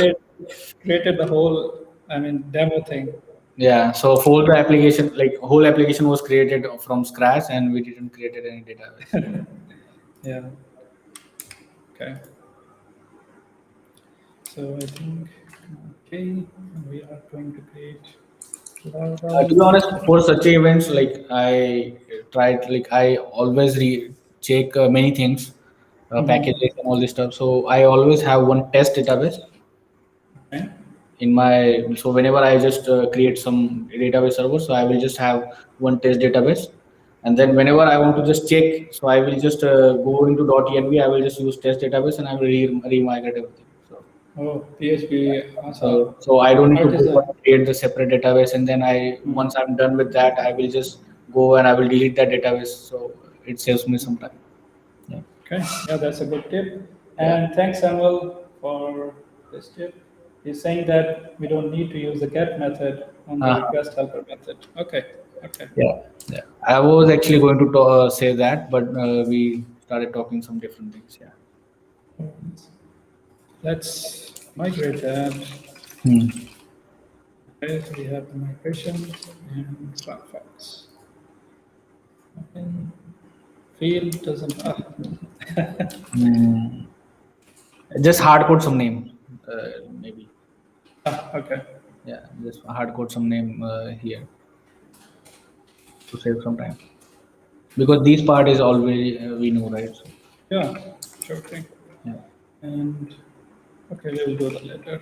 to. we created the whole, I mean, demo thing. Yeah. So for the application, like whole application was created from scratch, and we didn't create any database. Yeah. Okay. So I think okay, we are going to create To be Laravel. honest, for such events, like I tried, like I always check many things, packages and all this stuff. So I always have one test database Okay. in my. So whenever I just create some database server, so I will just have one test database, and then whenever I want to just check, so I will just go into .env. I will just use test database, and I will remigrate everything. So. Oh, PHP So, Asa so I don't need to go artisan. and create the separate database, and then I once I'm done with that, I will just go and I will delete that database. So it saves me some time. Yeah, Okay. Yeah, that's a good tip. yeah, And thanks, Samuel, for this tip. He's saying that we don't need to use the get method on the uh request helper method. Okay. Okay. yeah, yeah. I was actually going to say that, but we started talking some different things. Yeah. Let's migrate that. Hmm. Okay, so we have the migration and swap files. And field doesn't. Hmm. Just hard code some name, maybe. Okay. Yeah, just hard code some name here to save some time because this part is already we know, right? So Yeah, sure thing. yeah. And okay, we'll do the later.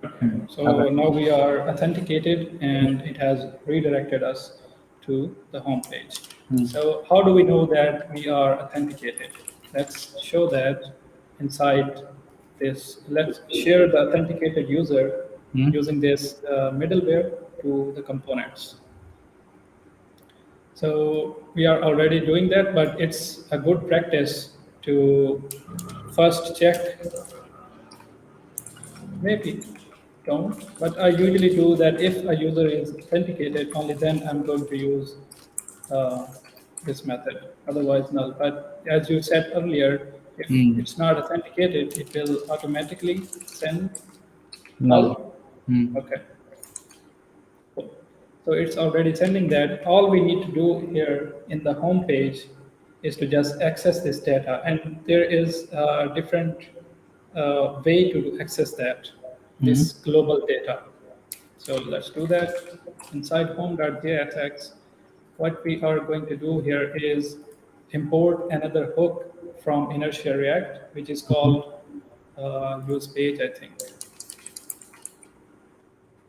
Okay, Hmm. so Okay. now we are authenticated and it has redirected us to the home page. Hmm. So how do we know that we are authenticated? Let's show that inside this. Let's share the authenticated user Hmm. using this middleware to the components. So we are already doing that, but it's a good practice to first check. Maybe don't, but I usually do that if a user is authenticated, only then I'm going to use uh, this method. Otherwise, null. But as you said earlier, if Hmm. it's not authenticated, it will automatically send Null. null. Hmm. Okay. Cool. So it's already sending that. All we need to do here in the home page is to just access this data. And there is a different way to access that, Hmm. this global data. So let's do that inside home.jsx. What we are going to do here is import another hook from Inertia React, which is called use page, I think.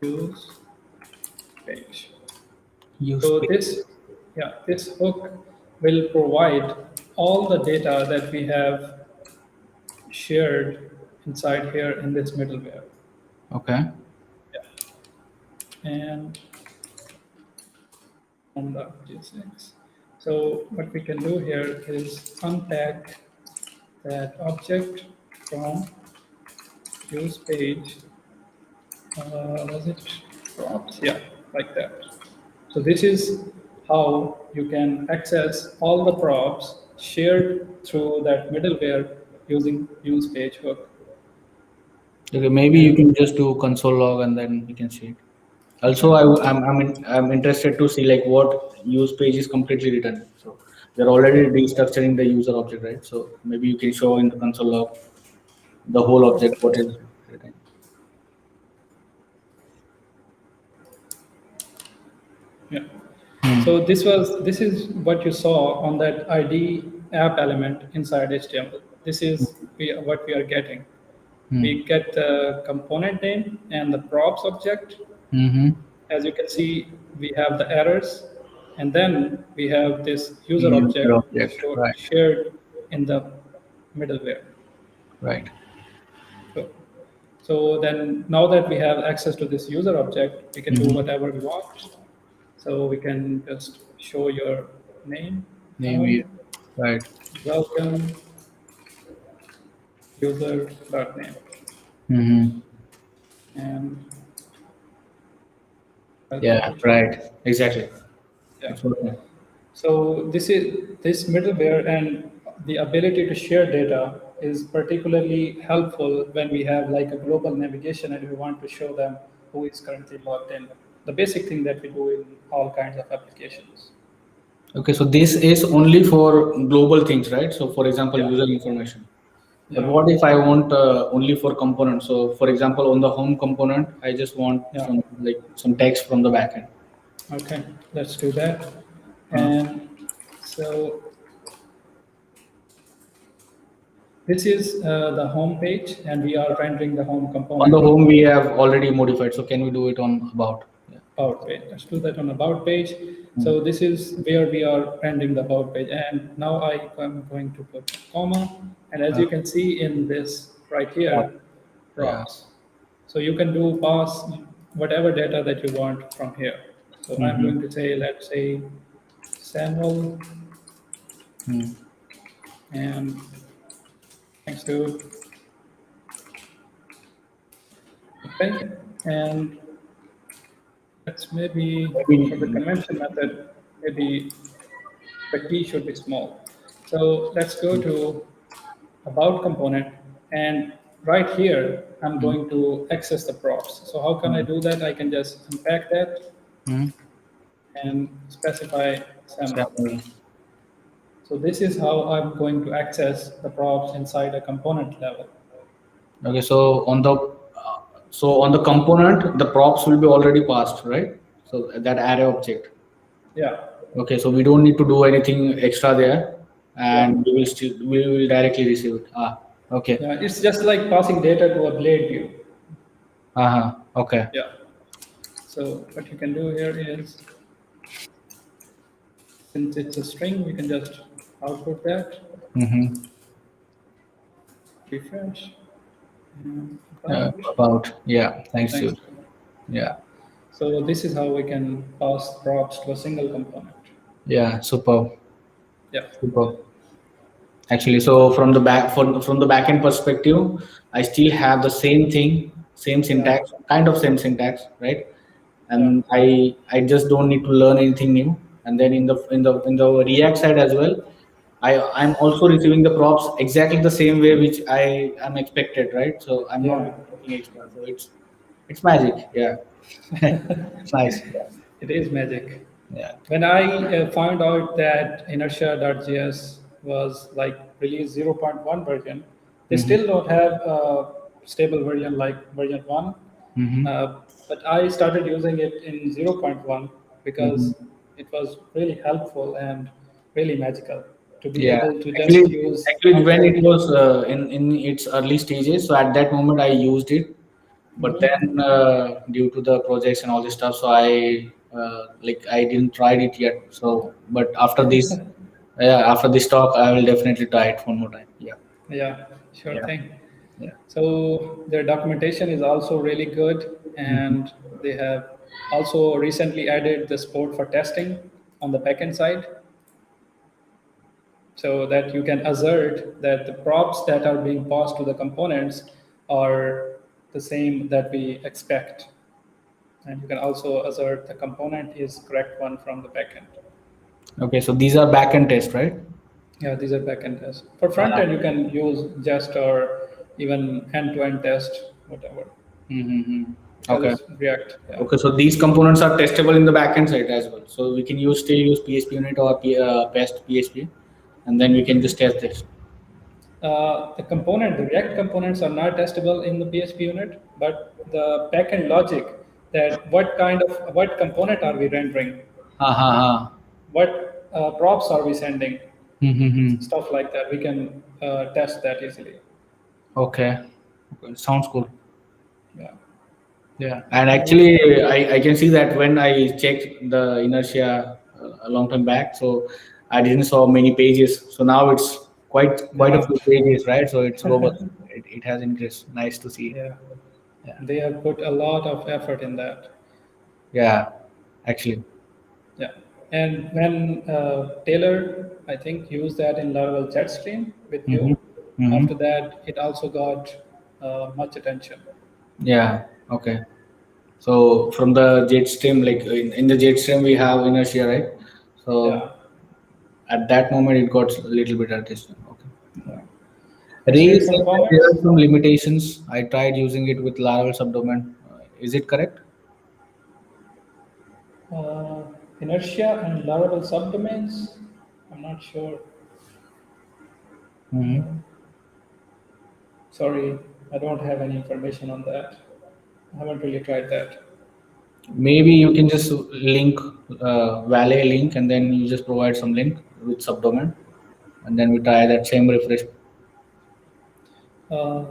Use page. Use So page. this hook will provide all the data that we have shared inside here in this middleware. Okay. Yeah. And on the J6. So what we can do here is unpack that object from use page. Was it props? Yeah, like that. So this is how you can access all the props shared through that middleware using use page hook. Okay, maybe you And can just do console log and then we can see it. Also, I'm interested to see like what use page is completely written. So we're already restructuring the user object, right? So maybe you can show in the console log the whole object what is written. yeah. Hmm. So this is what you saw on that ID app element inside HTML. This is what we are getting. Hmm. We get the component name and the props object. Mm-hmm. As you can see, we have the errors. and then we have this user User object object, right, shared in the middleware. right. So, so then now that we have access to this user object, we can do Mm-hmm. whatever we want. So we can just show your name, Name is home, right. welcome, user.name, Mm-hmm. and welcome Yeah, to join. right. Exactly. Yeah. It's working. So this middleware and the ability to share data is particularly helpful when we have like a global navigation and we want to show them who is currently logged in. The basic thing that we do in all kinds of applications. Okay, so this is only for global things, right? So, for example, Yeah, user information. But yeah, what if I want only for components? So, for example, on the home component, I just want yeah. some text from the backend. Okay, let's do that. Uh, And so this is the home page, and we are rendering the home on the component. home, we have already modified. So, can we do it on about? Yeah. About page. Let's do that on about page. Mm. So this is where we are rendering the about page. And now I am going to put a comma. And as Uh, you can see in this right here, yeah. props. So you can do pass whatever data that you want from here. So I'm Mm-hmm. going to say, let's say Samuel, Mm. and thanks to, okay. And let's maybe, for the Maybe. convention method, maybe the key should be small. So let's go to about component, and right here I'm Mm. going to access the props. So how can I Mm. do that? I can just unpack that Mm. and specify SAML. Sample. So this is how I'm going to access the props inside a component level. Okay, so on the component, the props will be already passed, right? So that array object. Yeah, Okay, so we don't need to do anything extra there, yeah, and we will directly receive it. Okay. yeah. It's just like passing data to a blade view. Uh-huh. Okay. Yeah. So what you can do here is, since it's a string, we can just output that, Mm-hmm. refresh, and about. About, yeah. Thanks Thanks. to, yeah. So this is how we can pass props to a single component. Yeah. Super. Yeah, Super. Actually, so from the backend perspective, I still have the same thing, same yeah, syntax, kind of same syntax, right? yeah, And I just don't need to learn anything new. And then in the React side as well, I'm also receiving the props exactly the same way which I am expected, right? So I'm not yeah. doing anything extra. So it's magic. Yeah. It's nice. Yeah. It is magic. Yeah. When I found out that Inertia.js was like release 0.1 version, they Mm-hmm. still don't have a stable version like version 1. Mm-hmm. But I started using it in 0.1 Mm-hmm. because it was really helpful and really magical to be Yeah, able to just actually, use actually, when it outside. was in its early stages, so at that moment I used it, but then due to the projects and all this stuff, so I didn't try it yet. So, but after this, yeah, after this talk, I will definitely try it one more time. Yeah, Yeah, sure yeah, thing. yeah. So their documentation is also really good, Mhm. and they have also recently added the support for testing on the backend side, so that you can assert that the props that are being passed to the components are the same that we expect, and you can also assert the component is correct one from the backend. Okay, so these are backend tests, right? Yeah, these are backend tests. For front Uh, end, you can use just or even end-to-end test, whatever, mm-hmm. because Okay. it's React. Yeah. Okay, so these components are testable in the backend side as well. So we can still use PHP unit or PEST PHP, and then we can just test this. The React components are not testable in the PHP unit, but the backend logic that what component are we rendering, Ha ha ha. what props are we sending, Mm-hmm. stuff like that. We can test that easily. Okay. Okay. Sounds cool. Yeah. Yeah. And So actually, I can see that when I check the inertia a long time back, so I didn't saw many pages. So now it's quite a Yeah, few pages, right? So it's robust. It has increased. Nice to see. yeah. Yeah, They have put a lot of effort in that. yeah, actually. Yeah. And when Taylor, I think, used that in Laravel Jetstream with Mm-hmm. you, Mm-hmm. after that, it also got much attention. Yeah. Okay. So from the jet stream, like in the jet stream, we have inertia, right? So Yeah. at that moment, it got a little bit attention. Okay. Yeah. Ray Share said some that there comments. are some limitations. I tried using it with Laravel subdomain. Is it correct? Uh, Inertia and Laravel subdomains. I'm not sure. Mm-hmm. Sorry, I don't have any information on that. I haven't really tried that. Maybe you can just link Valet link and then you just provide some link with subdomain and then we try that same refresh.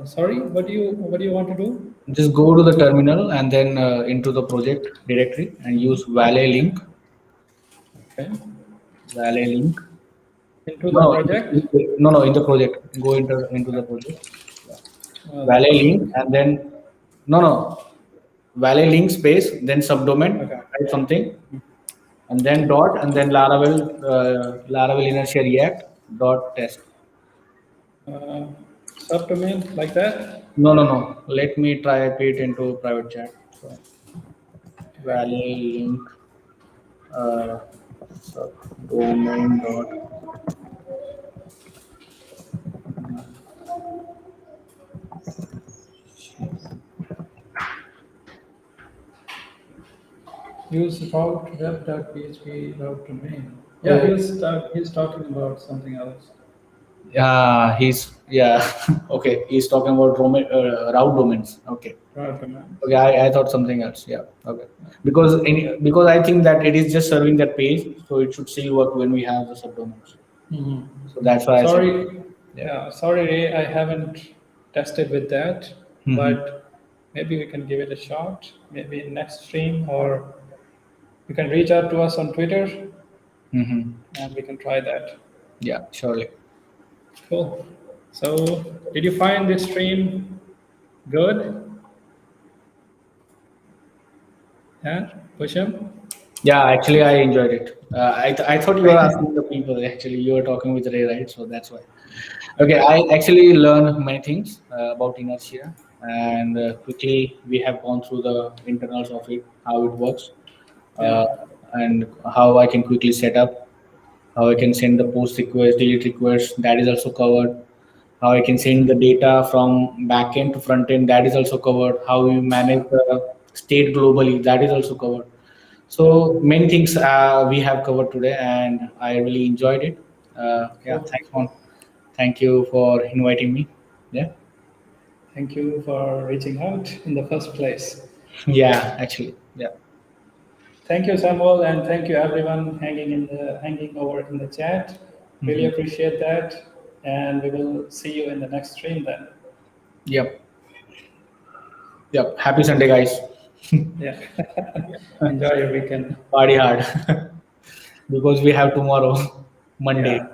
Sorry, what do you want to do? Just go to the terminal and then into the project directory and use Valet link. Okay. Valet link. Into No, the no, project. no, in the project. Go into the project. Yeah. Let Valet me. link and then no, Valet link space then subdomain Okay. type something and then dot and then Laravel inertia react dot test. Uh, Subdomain like that. No. Let me try it into private chat. So Okay. Valet link uh, subdomain dot. Use route web.php route domain. Yeah, Oh, he's talking about something else. yeah, yeah. Okay, he's talking about route domains. Okay. Route domains. Okay, I thought something else. Yeah. Okay. Because I think that it is just serving that page, so it should still work when we have the subdomains. Hmm. So that's why I said, Sorry, yeah. yeah, sorry, Ray, I haven't tested with that, Hmm. but maybe we can give it a shot. Maybe in next stream, or you can reach out to us on Twitter, Hmm. and we can try that. Yeah, surely. Cool. So, did you find this stream good? Yeah, Pusham? Yeah, actually, I enjoyed it. I thought you were asking the people. Actually, you were talking with Ray, right? So that's why. Okay, Okay. I actually learned many things about inertia, and quickly we have gone through the internals of it, how it works, uh, Yeah. and how I can quickly set up, how I can send the post request, delete request. That is also covered. How I can send the data from backend to front end. That is also covered. How you manage Yeah. the state globally. That is also covered. Yeah. So many things we have covered today, and I really enjoyed it. Yeah, Cool. thanks, man. Thank you for inviting me. Yeah, Thank you for reaching out in the first place. yeah, actually, yeah. Thank you, Samuel, and thank you everyone hanging over in the chat. Really Hmm. appreciate that, and we will see you in the next stream then. Yep, yep. Happy Sunday, guys. Yeah. Enjoy your weekend. Party hard because we have tomorrow, Monday. Yeah.